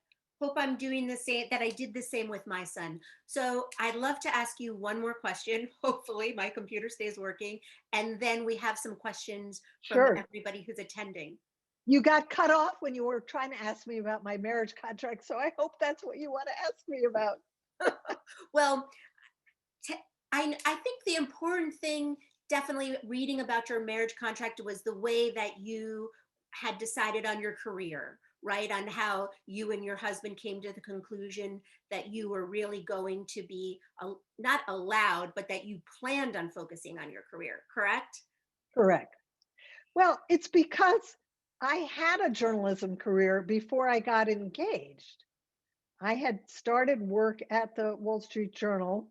hope I'm doing the same, that I did the same with my son. So I'd love to ask you one more question. Hopefully my computer stays working. And then we have some questions from Sure. everybody who's attending. You got cut off when you were trying to ask me about my marriage contract, so I hope that's what you want to ask me about. Well, I think the important thing, definitely reading about your marriage contract, was the way that you had decided on your career, right? On how you and your husband came to the conclusion that you were really going to be not allowed, but that you planned on focusing on your career, correct? Correct. Well, it's because I had a journalism career before I got engaged. I had started work at the Wall Street Journal,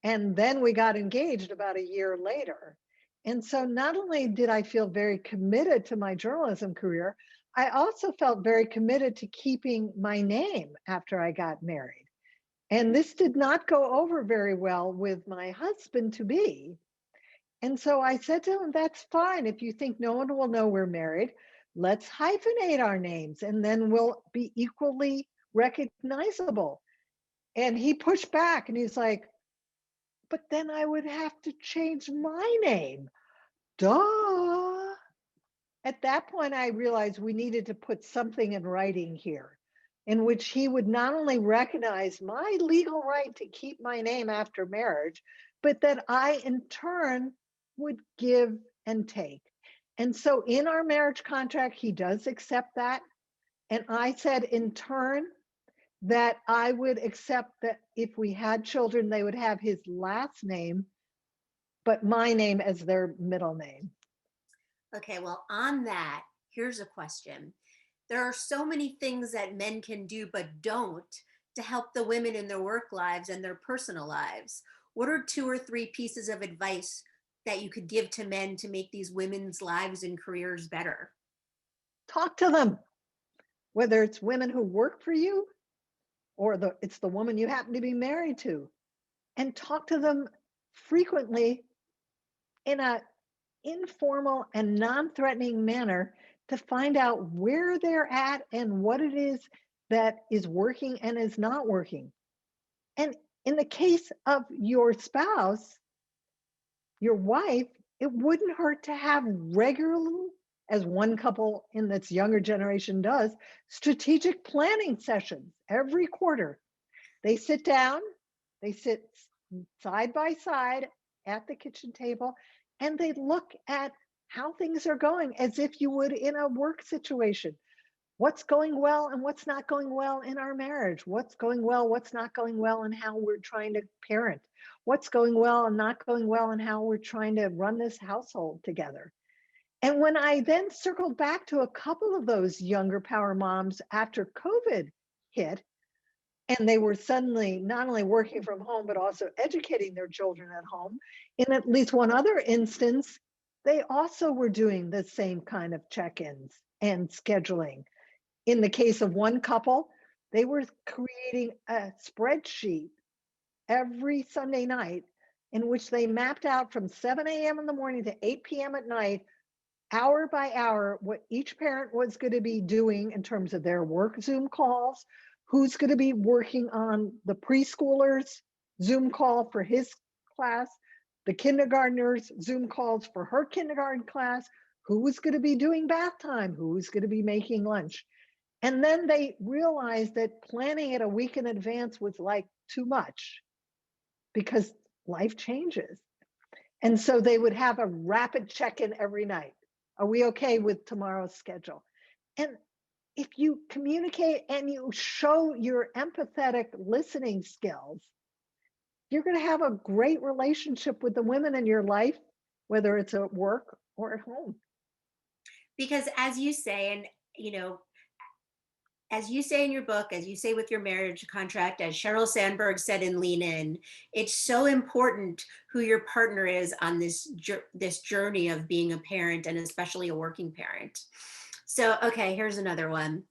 and then we got engaged about a year later. And so not only did I feel very committed to my journalism career, I also felt very committed to keeping my name after I got married. And this did not go over very well with my husband to be. And so I said to him, that's fine. If you think no one will know we're married, let's hyphenate our names and then we'll be equally recognizable. And he pushed back and he's like, but then I would have to change my name. Duh. At that point, I realized we needed to put something in writing here in which he would not only recognize my legal right to keep my name after marriage, but that I in turn would give and take. And so in our marriage contract, he does accept that. And I said in turn that I would accept that if we had children, they would have his last name, but my name as their middle name. Okay, well, on that, here's a question. There are so many things that men can do but don't to help the women in their work lives and their personal lives. What are 2 or 3 pieces of advice that you could give to men to make these women's lives and careers better? Talk to them, whether it's women who work for you or it's the woman you happen to be married to, and talk to them frequently in a informal and non-threatening manner to find out where they're at and what it is that is working and is not working. And in the case of your spouse, your wife, it wouldn't hurt to have regularly, as one couple in this younger generation does, strategic planning sessions every quarter. They sit down, they sit side by side at the kitchen table, and they look at how things are going as if you would in a work situation. What's going well and what's not going well in our marriage? What's going well, what's not going well, and how we're trying to parent? What's going well and not going well, and how we're trying to run this household together? And when I then circled back to a couple of those younger power moms after COVID hit, and they were suddenly not only working from home, but also educating their children at home, in at least one other instance, they also were doing the same kind of check-ins and scheduling. In the case of one couple, they were creating a spreadsheet every Sunday night in which they mapped out from 7 a.m. in the morning to 8 p.m. at night, hour by hour, what each parent was going to be doing in terms of their work Zoom calls, who's going to be working on the preschoolers Zoom call for his class, the kindergartners Zoom calls for her kindergarten class, who was going to be doing bath time, who was going to be making lunch. And then they realized that planning it a week in advance was like too much because life changes. And so they would have a rapid check-in every night. Are we okay with tomorrow's schedule? And if you communicate and you show your empathetic listening skills, you're going to have a great relationship with the women in your life, whether it's at work or at home. Because as you say, and as you say in your book, as you say with your marriage contract, as Sheryl Sandberg said in Lean In, it's so important who your partner is on this journey of being a parent, and especially a working parent. So, okay, here's another one.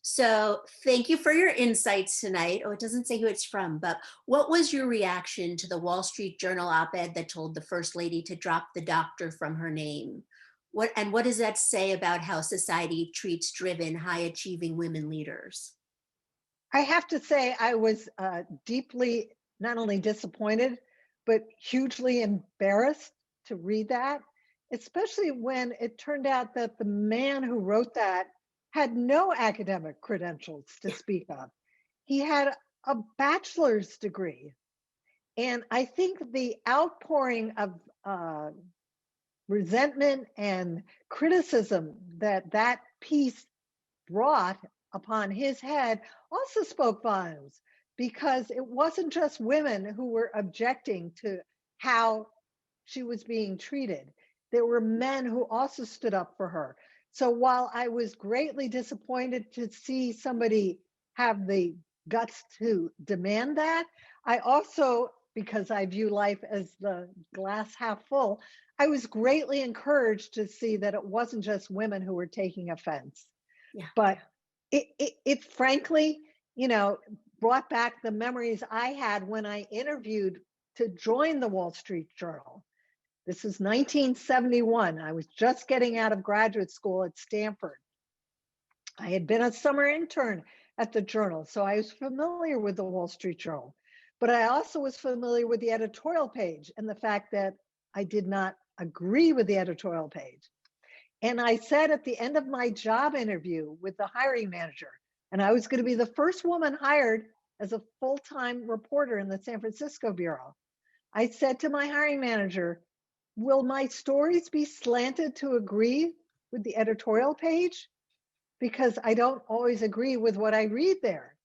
So thank you for your insights tonight. Oh, it doesn't say who it's from, but what was your reaction to the Wall Street Journal op-ed that told the First Lady to drop the doctor from her name? What does that say about how society treats driven, high-achieving women leaders? I have to say I was deeply not only disappointed, but hugely embarrassed to read that, especially when it turned out that the man who wrote that had no academic credentials to speak of. He had a bachelor's degree. And I think the outpouring of resentment and criticism that that piece brought upon his head also spoke volumes, because it wasn't just women who were objecting to how she was being treated. There were men who also stood up for her. So while I was greatly disappointed to see somebody have the guts to demand that, I also, because I view life as the glass half full, I was greatly encouraged to see that it wasn't just women who were taking offense. Yeah. But it frankly, brought back the memories I had when I interviewed to join the Wall Street Journal. This is 1971. I was just getting out of graduate school at Stanford. I had been a summer intern at the Journal, so I was familiar with the Wall Street Journal. But I also was familiar with the editorial page and the fact that I did not agree with the editorial page. And I said at the end of my job interview with the hiring manager, and I was going to be the first woman hired as a full-time reporter in the San Francisco bureau. I said to my hiring manager, will my stories be slanted to agree with the editorial page? Because I don't always agree with what I read there.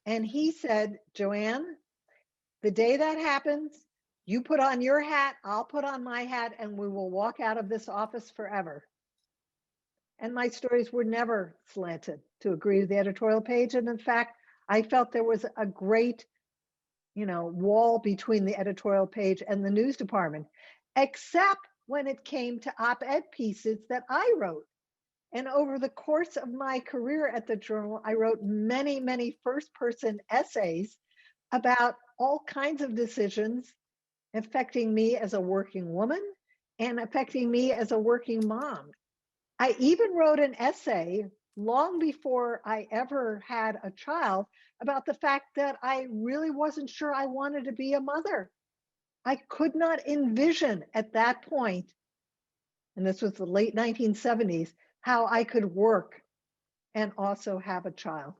And he said, Joann, the day that happens, you put on your hat, I'll put on my hat, and we will walk out of this office forever. And my stories were never slanted to agree with the editorial page. And in fact, I felt there was a great, wall between the editorial page and the news department, except when it came to op-ed pieces that I wrote. And over the course of my career at the Journal, I wrote many, many first-person essays about all kinds of decisions affecting me as a working woman and affecting me as a working mom. I even wrote an essay long before I ever had a child about the fact that I really wasn't sure I wanted to be a mother. I could not envision at that point, and this was the late 1970s, how I could work and also have a child.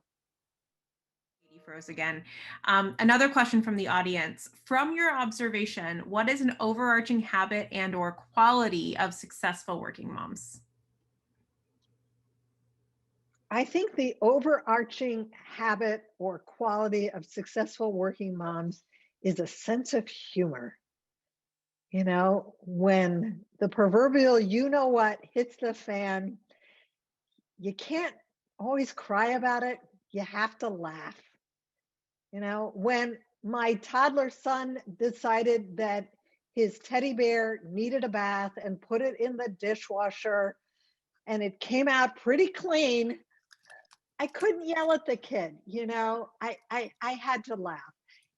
For us again. Another question from the audience. From your observation, what is an overarching habit and or quality of successful working moms? I think the overarching habit or quality of successful working moms is a sense of humor. When the proverbial what hits the fan, you can't always cry about it. You have to laugh. When my toddler son decided that his teddy bear needed a bath and put it in the dishwasher and it came out pretty clean, I couldn't yell at the kid. I had to laugh.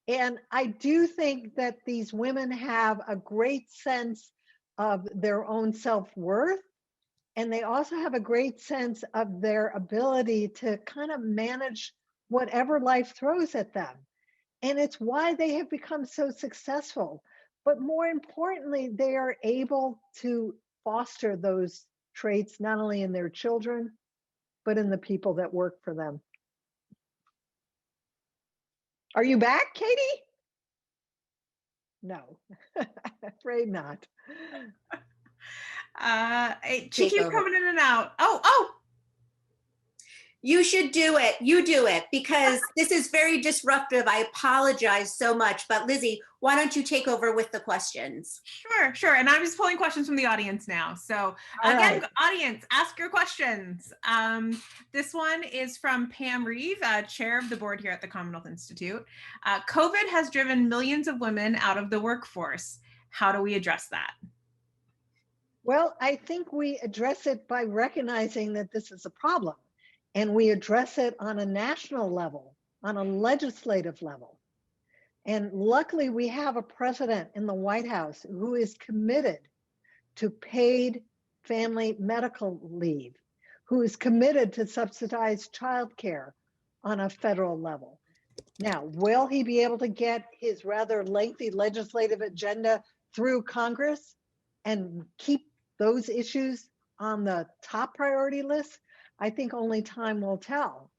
And I do think that these women have a great sense of their own self-worth. And they also have a great sense of their ability to kind of manage whatever life throws at them. And it's why they have become so successful. But more importantly, they are able to foster those traits, not only in their children, but in the people that work for them. Are you back, Katie? No, afraid not. She keeps coming in and out. Oh. You should do it. You do it, because this is very disruptive. I apologize so much. But Lizzie, why don't you take over with the questions? Sure. And I'm just pulling questions from the audience now. So again, audience, ask your questions. This one is from Pam Reeve, chair of the board here at the Commonwealth Institute. COVID has driven millions of women out of the workforce. How do we address that? Well, I think we address it by recognizing that this is a problem. And we address it on a national level, on a legislative level. And luckily, we have a president in the White House who is committed to paid family medical leave, who is committed to subsidized childcare on a federal level. Now, will he be able to get his rather lengthy legislative agenda through Congress and keep those issues on the top priority list? I think only time will tell.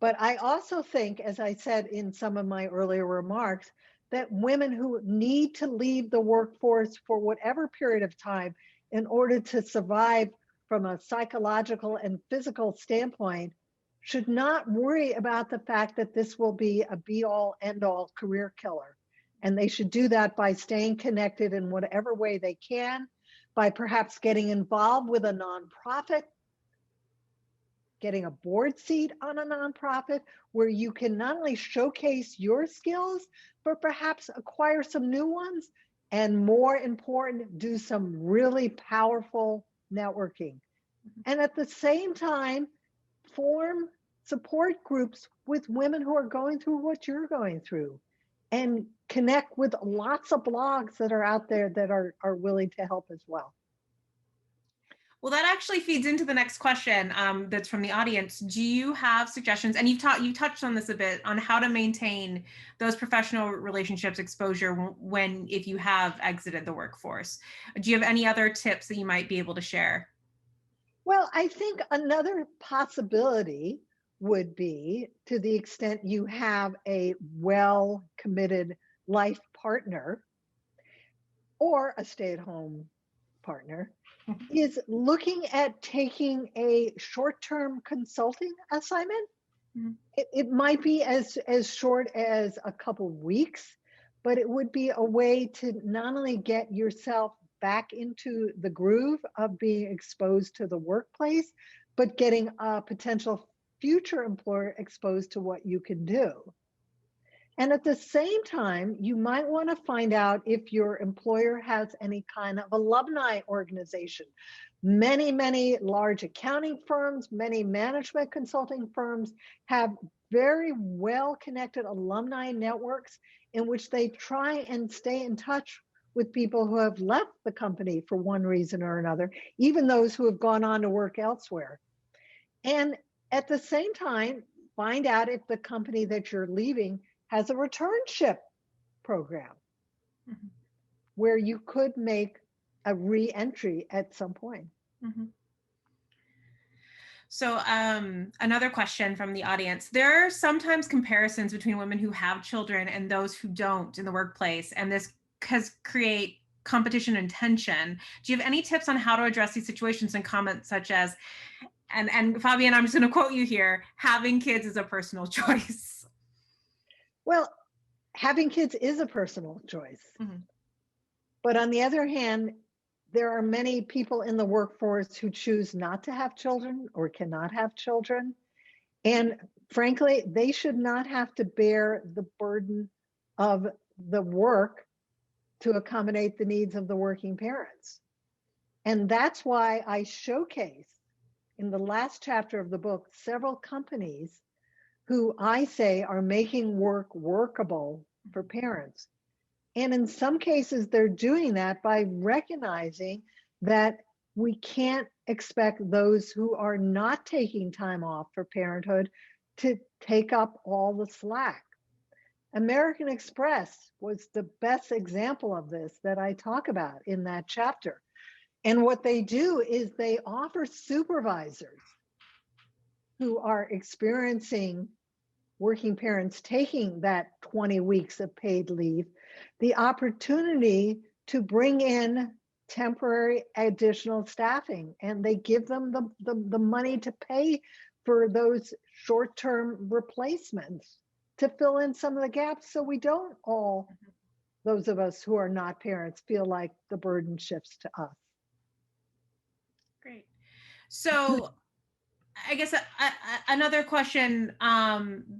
But I also think, as I said in some of my earlier remarks, that women who need to leave the workforce for whatever period of time in order to survive from a psychological and physical standpoint should not worry about the fact that this will be a be-all, end-all career killer. And they should do that by staying connected in whatever way they can, by perhaps getting involved with a nonprofit, getting a board seat on a nonprofit where you can not only showcase your skills, but perhaps acquire some new ones, and more important, do some really powerful networking. And at the same time, form support groups with women who are going through what you're going through, and connect with lots of blogs that are out there that are willing to help as well. Well, that actually feeds into the next question that's from the audience. Do you have suggestions, and you touched on this a bit, on how to maintain those professional relationships exposure if you have exited the workforce? Do you have any other tips that you might be able to share? Well, I think another possibility would be, to the extent you have a well-committed life partner or a stay-at-home partner, is looking at taking a short-term consulting assignment. Mm-hmm. It might be as short as a couple of weeks, but it would be a way to not only get yourself back into the groove of being exposed to the workplace, but getting a potential future employer exposed to what you can do. And at the same time, you might want to find out if your employer has any kind of alumni organization. Many, many large accounting firms, many management consulting firms have very well-connected alumni networks in which they try and stay in touch with people who have left the company for one reason or another, even those who have gone on to work elsewhere. And at the same time, find out if the company that you're leaving has a returnship program, mm-hmm. where you could make a re-entry at some point. Mm-hmm. So another question from the audience. There are sometimes comparisons between women who have children and those who don't in the workplace, and this has create competition and tension. Do you have any tips on how to address these situations, and comments such as, and Fabian, I'm just going to quote you here, having kids is a personal choice? Well, having kids is a personal choice. Mm-hmm. But on the other hand, there are many people in the workforce who choose not to have children or cannot have children. And frankly, they should not have to bear the burden of the work to accommodate the needs of the working parents. And that's why I showcase in the last chapter of the book several companies who I say are making work workable for parents. And in some cases, they're doing that by recognizing that we can't expect those who are not taking time off for parenthood to take up all the slack. American Express was the best example of this that I talk about in that chapter. And what they do is they offer supervisors who are experiencing working parents taking that 20 weeks of paid leave, the opportunity to bring in temporary additional staffing, and they give them the money to pay for those short-term replacements to fill in some of the gaps so we don't all, those of us who are not parents, feel like the burden shifts to us. Great. So I guess another question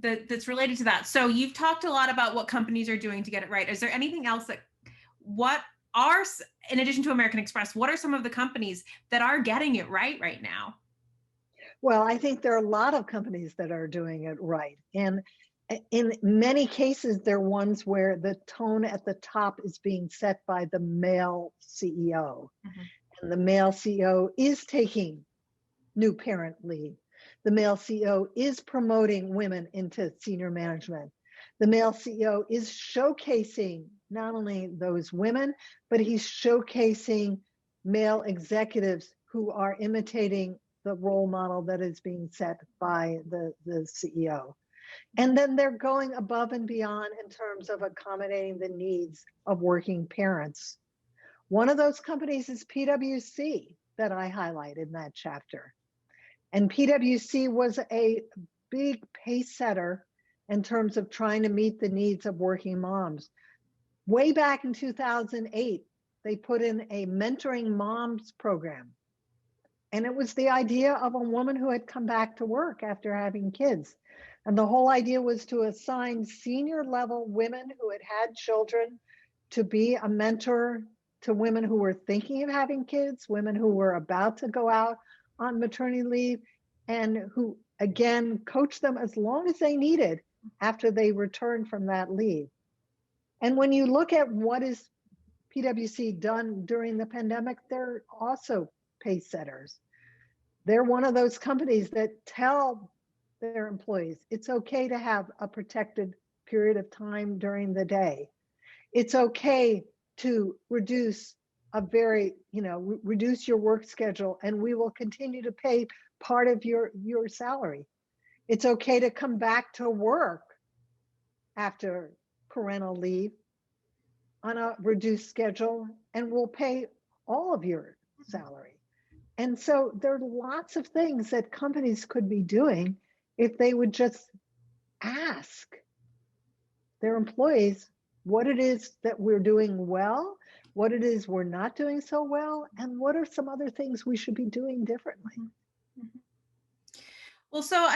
that's related to that. So you've talked a lot about what companies are doing to get it right. Is there anything else in addition to American Express, what are some of the companies that are getting it right now? Well, I think there are a lot of companies that are doing it right. And in many cases, they're ones where the tone at the top is being set by the male CEO. Mm-hmm. And the male CEO is taking new parent leave. The male CEO is promoting women into senior management. The male CEO is showcasing not only those women, but he's showcasing male executives who are imitating the role model that is being set by the CEO. And then they're going above and beyond in terms of accommodating the needs of working parents. One of those companies is PwC that I highlight in that chapter. And PwC was a big pace setter in terms of trying to meet the needs of working moms. Way back in 2008, they put in a mentoring moms program. And it was the idea of a woman who had come back to work after having kids. And the whole idea was to assign senior level women who had had children to be a mentor to women who were thinking of having kids, women who were about to go out on maternity leave, and who, again, coach them as long as they needed after they returned from that leave. And when you look at what is PwC done during the pandemic, they're also pace setters. They're one of those companies that tell their employees it's okay to have a protected period of time during the day. It's okay to reduce reduce your work schedule, and we will continue to pay part of your salary. It's okay to come back to work after parental leave on a reduced schedule, and we'll pay all of your salary. And so there are lots of things that companies could be doing if they would just ask their employees what it is that we're doing well, what it is we're not doing so well, and what are some other things we should be doing differently. Well, so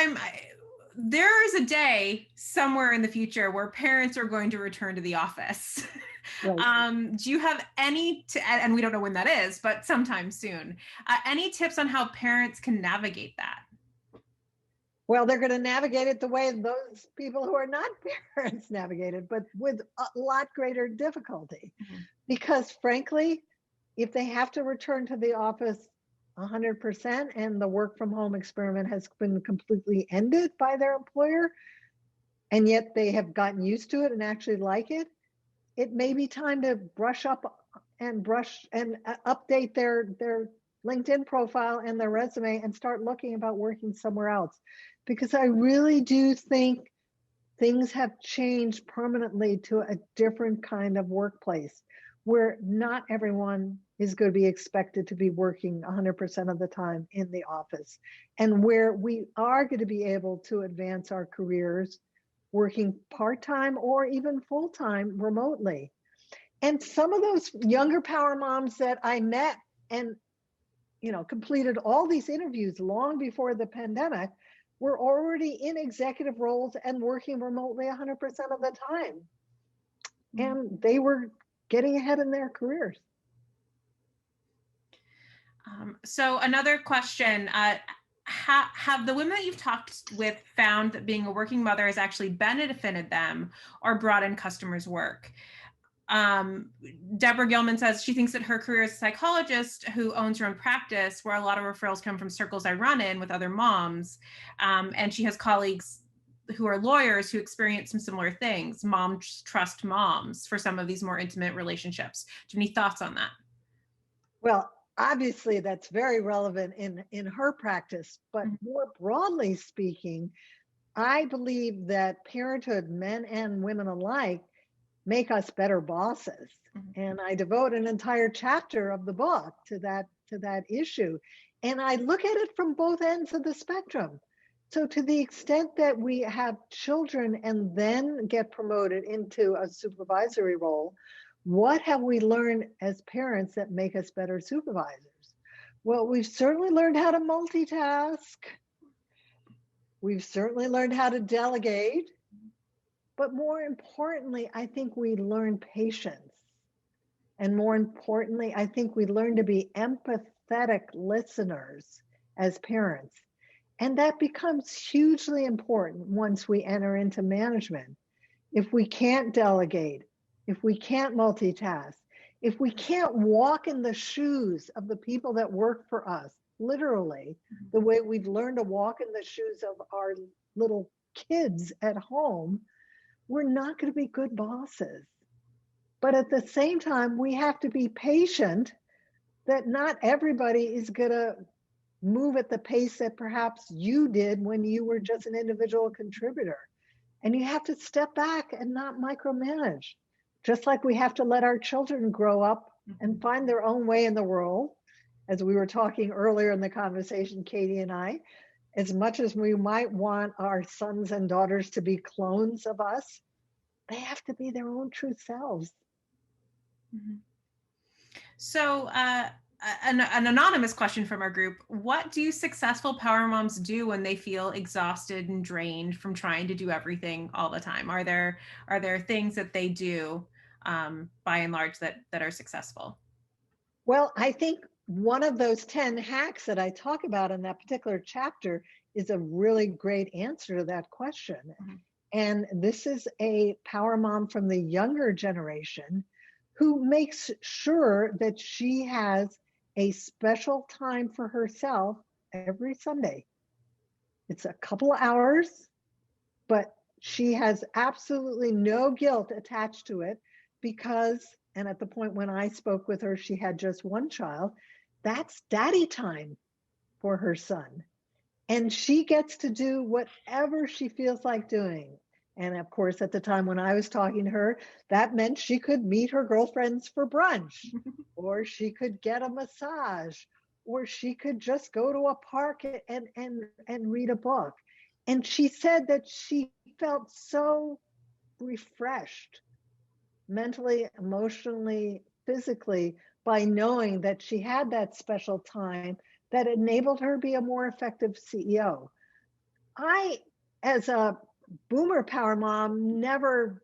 there is a day somewhere in the future where parents are going to return to the office. Right. Do you have any, and we don't know when that is, but sometime soon, any tips on how parents can navigate that? Well, they're going to navigate it the way those people who are not parents navigate it, but with a lot greater difficulty. Mm-hmm. Because frankly, if they have to return to the office 100% and the work from home experiment has been completely ended by their employer, and yet they have gotten used to it and actually like it, it may be time to brush up and update their LinkedIn profile and their resume and start looking about working somewhere else. Because I really do think things have changed permanently to a different kind of workplace where not everyone is going to be expected to be working 100% of the time in the office, and where we are going to be able to advance our careers working part-time or even full-time remotely. And some of those younger power moms that I met and completed all these interviews long before the pandemic were already in executive roles and working remotely 100% of the time. And they were getting ahead in their careers. So another question, have the women that you've talked with found that being a working mother has actually benefited them or brought in customers' work? Deborah Gilman says she thinks that her career as a psychologist who owns her own practice, where a lot of referrals come from circles I run in with other moms, and she has colleagues who are lawyers who experience some similar things. Moms trust moms for some of these more intimate relationships. Do you have any thoughts on that? Well, obviously that's very relevant in her practice, but more broadly speaking, I believe that parenthood, men and women alike, make us better bosses. Mm-hmm. And I devote an entire chapter of the book to that issue. And I look at it from both ends of the spectrum. So to the extent that we have children and then get promoted into a supervisory role, what have we learned as parents that make us better supervisors? Well, we've certainly learned how to multitask. We've certainly learned how to delegate. But more importantly, I think we learn patience. And more importantly, I think we learn to be empathetic listeners as parents. And that becomes hugely important once we enter into management. If we can't delegate, if we can't multitask, if we can't walk in the shoes of the people that work for us, literally, the way we've learned to walk in the shoes of our little kids at home, we're not going to be good bosses. But at the same time, we have to be patient that not everybody is going to move at the pace that perhaps you did when you were just an individual contributor. And you have to step back and not micromanage. Just like we have to let our children grow up and find their own way in the world. As we were talking earlier in the conversation, Katie and I, as much as we might want our sons and daughters to be clones of us, they have to be their own true selves. Mm-hmm. So an anonymous question from our group: what do successful power moms do when they feel exhausted and drained from trying to do everything all the time? Are there things that they do by and large that are successful? Well, I think one of those 10 hacks that I talk about in that particular chapter is a really great answer to that question. Mm-hmm. And this is a power mom from the younger generation who makes sure that she has a special time for herself every Sunday. It's a couple of hours, but she has absolutely no guilt attached to it because, and at the point when I spoke with her, she had just one child. That's daddy time for her son. And she gets to do whatever she feels like doing. And of course, at the time when I was talking to her, that meant she could meet her girlfriends for brunch, or she could get a massage, or she could just go to a park and read a book. And she said that she felt so refreshed mentally, emotionally, physically, by knowing that she had that special time that enabled her to be a more effective CEO. I, as a boomer power mom, never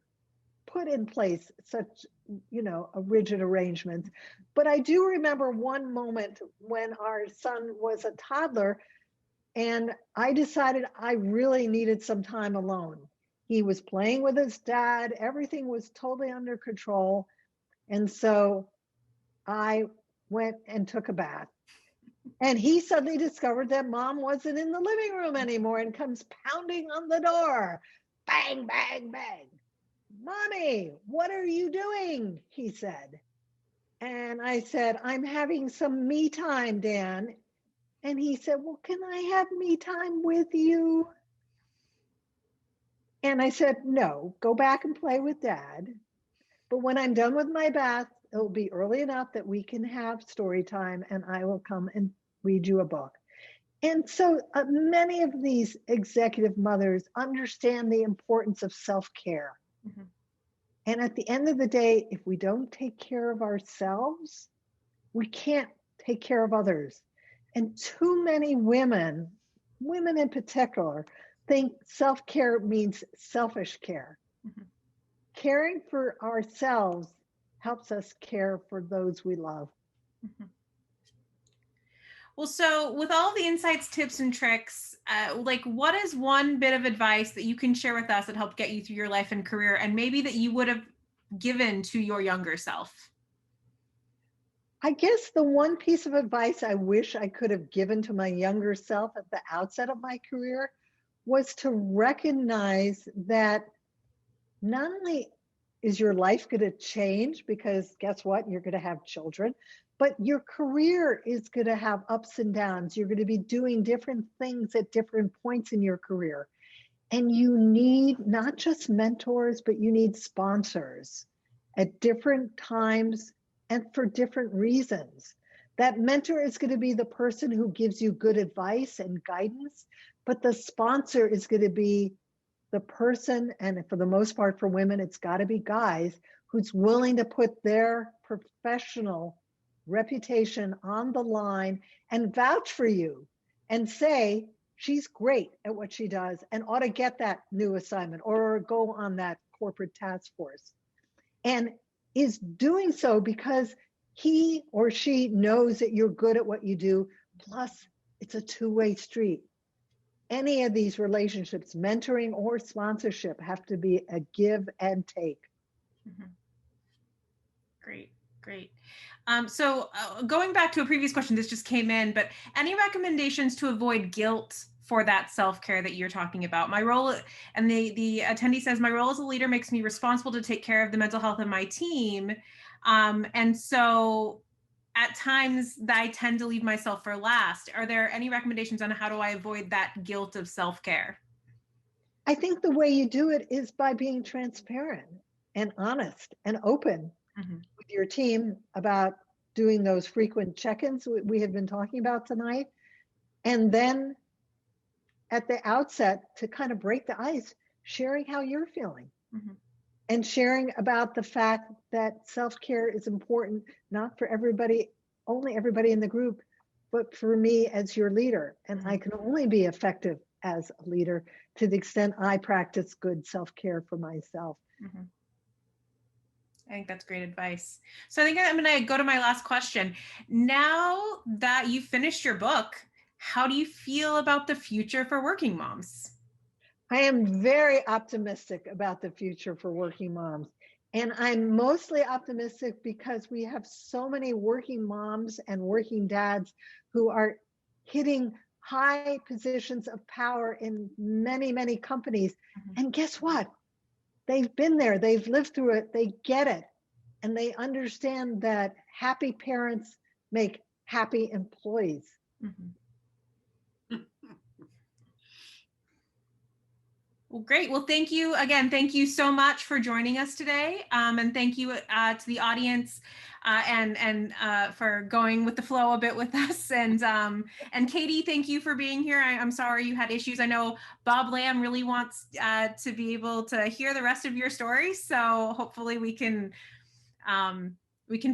put in place such, a rigid arrangement. But I do remember one moment when our son was a toddler and I decided I really needed some time alone. He was playing with his dad. Everything was totally under control. And so I went and took a bath. And he suddenly discovered that mom wasn't in the living room anymore and comes pounding on the door. Bang, bang, bang. Mommy, what are you doing? He said. And I said, I'm having some me time, Dan. And he said, well, can I have me time with you? And I said, no, go back and play with dad. But when I'm done with my bath, it'll be early enough that we can have story time and I will come and read you a book. And so many of these executive mothers understand the importance of self-care. Mm-hmm. And at the end of the day, if we don't take care of ourselves, we can't take care of others. And too many women in particular, think self-care means selfish care. Mm-hmm. Caring for ourselves helps us care for those we love. Mm-hmm. Well, so with all the insights, tips, and tricks, what is one bit of advice that you can share with us that helped get you through your life and career, and maybe that you would have given to your younger self? I guess the one piece of advice I wish I could have given to my younger self at the outset of my career was to recognize that not only is your life going to change, because guess what? You're going to have children, but your career is going to have ups and downs. You're going to be doing different things at different points in your career. And you need not just mentors, but you need sponsors at different times and for different reasons. That mentor is going to be the person who gives you good advice and guidance, but the sponsor is going to be the person, and for the most part for women, it's got to be guys, who's willing to put their professional reputation on the line and vouch for you and say, she's great at what she does and ought to get that new assignment or go on that corporate task force. And is doing so because he or she knows that you're good at what you do. Plus, it's a two-way street. Any of these relationships, mentoring or sponsorship, have to be a give and take. Mm-hmm. Great, great. So going back to a previous question, this just came in, but any recommendations to avoid guilt for that self-care that you're talking about? My role, and the attendee says, my role as a leader makes me responsible to take care of the mental health of my team. And so at times I tend to leave myself for last. Are there any recommendations on how do I avoid that guilt of self-care? I think the way you do it is by being transparent and honest and open with your team about doing those frequent check-ins we have been talking about tonight. And then at the outset, to kind of break the ice, sharing how you're feeling and sharing about the fact that self-care is important, not for everybody, only everybody in the group, but for me as your leader. And I can only be effective as a leader to the extent I practice good self-care for myself. I think that's great advice. So I think I'm going to go to my last question. Now that you've finished your book, how do you feel about the future for working moms? I am very optimistic about the future for working moms. And I'm mostly optimistic because we have so many working moms and working dads who are hitting high positions of power in many, many companies. And guess what? They've been there, they've lived through it, they get it. And they understand that happy parents make happy employees. Well, great. Well, thank you again. Thank you so much for joining us today. And thank you to the audience and for going with the flow a bit with us. And Katie, thank you for being here. I'm sorry you had issues. I know Bob Lamb really wants to be able to hear the rest of your story. So hopefully we can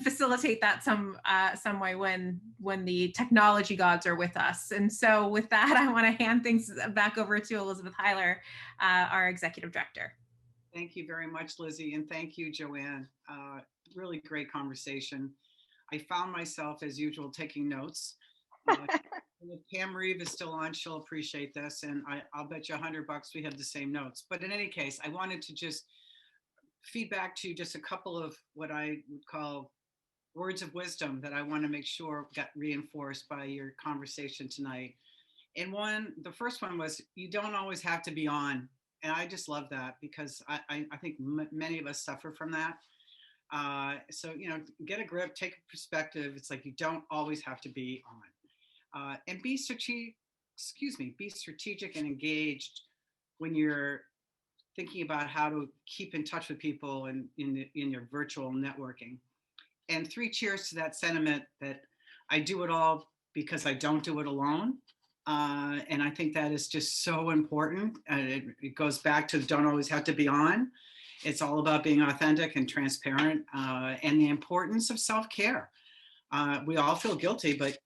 facilitate that some way when the technology gods are with us. And so with that, I want to hand things back over to Elizabeth Heiler, our executive director. Thank you very much, Lizzie, and thank you, Joann. Really great conversation. I found myself, as usual, taking notes. If Pam Reeve is still on, she'll appreciate this, and I'll bet you $100 we have the same notes. But in any case, I wanted to just feedback to just a couple of what I would call words of wisdom that I want to make sure got reinforced by your conversation tonight. And the first one was, you don't always have to be on. And I just love that because I think many of us suffer from that. So, get a grip, take a perspective. It's like, you don't always have to be on. And be strategic and engaged when you're thinking about how to keep in touch with people and in your virtual networking. And 3 cheers to that sentiment that I do it all because I don't do it alone. And I think that is just so important. It goes back to don't always have to be on. It's all about being authentic and transparent, and the importance of self-care. We all feel guilty, but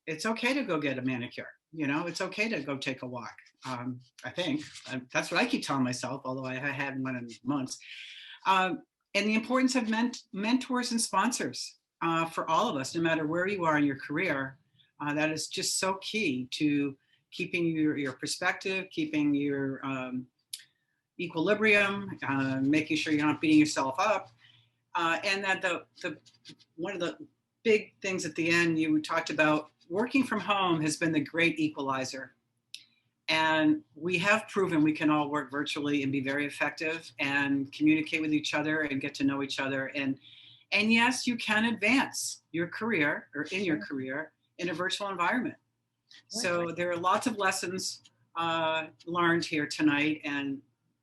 it's okay to go get a manicure. It's okay to go take a walk. I think that's what I keep telling myself, although I haven't one in months. And the importance of mentors and sponsors for all of us, no matter where you are in your career. That is just so key to keeping your perspective, keeping your equilibrium, making sure you're not beating yourself up. And that one of the big things at the end you talked about, working from home has been the great equalizer. And we have proven we can all work virtually and be very effective and communicate with each other and get to know each other. And yes, you can advance your career or in your career in a virtual environment. So there are lots of lessons learned here tonight and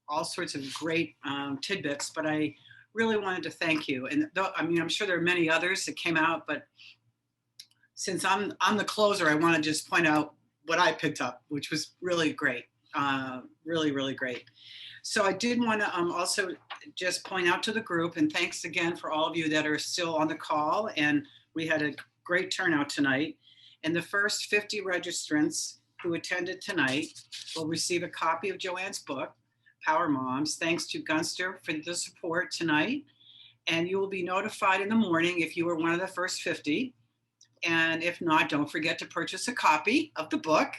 all sorts of great tidbits, but I really wanted to thank you. And I'm sure there are many others that came out, but since I'm the closer, I want to just point out what I picked up, which was really great. Really, really great. So I did want to also just point out to the group, and thanks again for all of you that are still on the call. And we had a great turnout tonight. And the first 50 registrants who attended tonight will receive a copy of Joann's book, Power Moms. Thanks to Gunster for the support tonight. And you will be notified in the morning if you were one of the first 50. And if not, don't forget to purchase a copy of the book.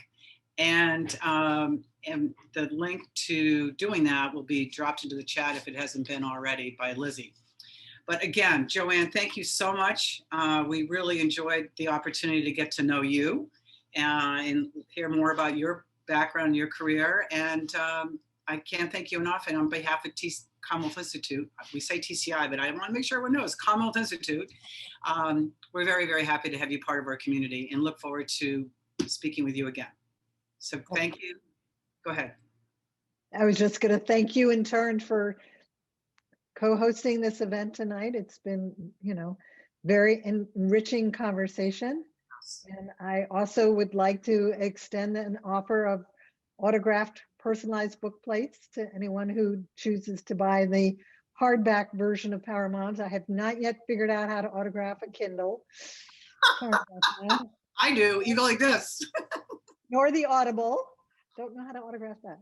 And the link to doing that will be dropped into the chat if it hasn't been already by Lizzie. But again, Joann, thank you so much. We really enjoyed the opportunity to get to know you and hear more about your background, your career. And I can't thank you enough. And on behalf of Commonwealth Institute, we say TCI, but I want to make sure everyone knows Commonwealth Institute. We're very, very happy to have you part of our community and look forward to speaking with you again. So thank you. Go ahead. I was just going to thank you in turn for co-hosting this event tonight. It's been, very enriching conversation. And I also would like to extend an offer of autographed personalized book plates to anyone who chooses to buy the hardback version of Power Moms. I have not yet figured out how to autograph a Kindle. Sorry about that. I do. You go like this. Nor the Audible. Don't know how to autograph that.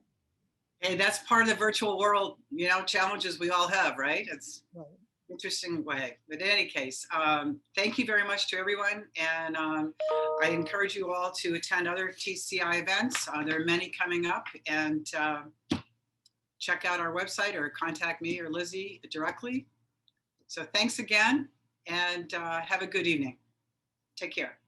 Hey, that's part of the virtual world, challenges we all have, right? It's right. Interesting way. But in any case, thank you very much to everyone. And I encourage you all to attend other TCI events. There are many coming up, and check out our website or contact me or Lizzie directly. So thanks again, and have a good evening. Take care.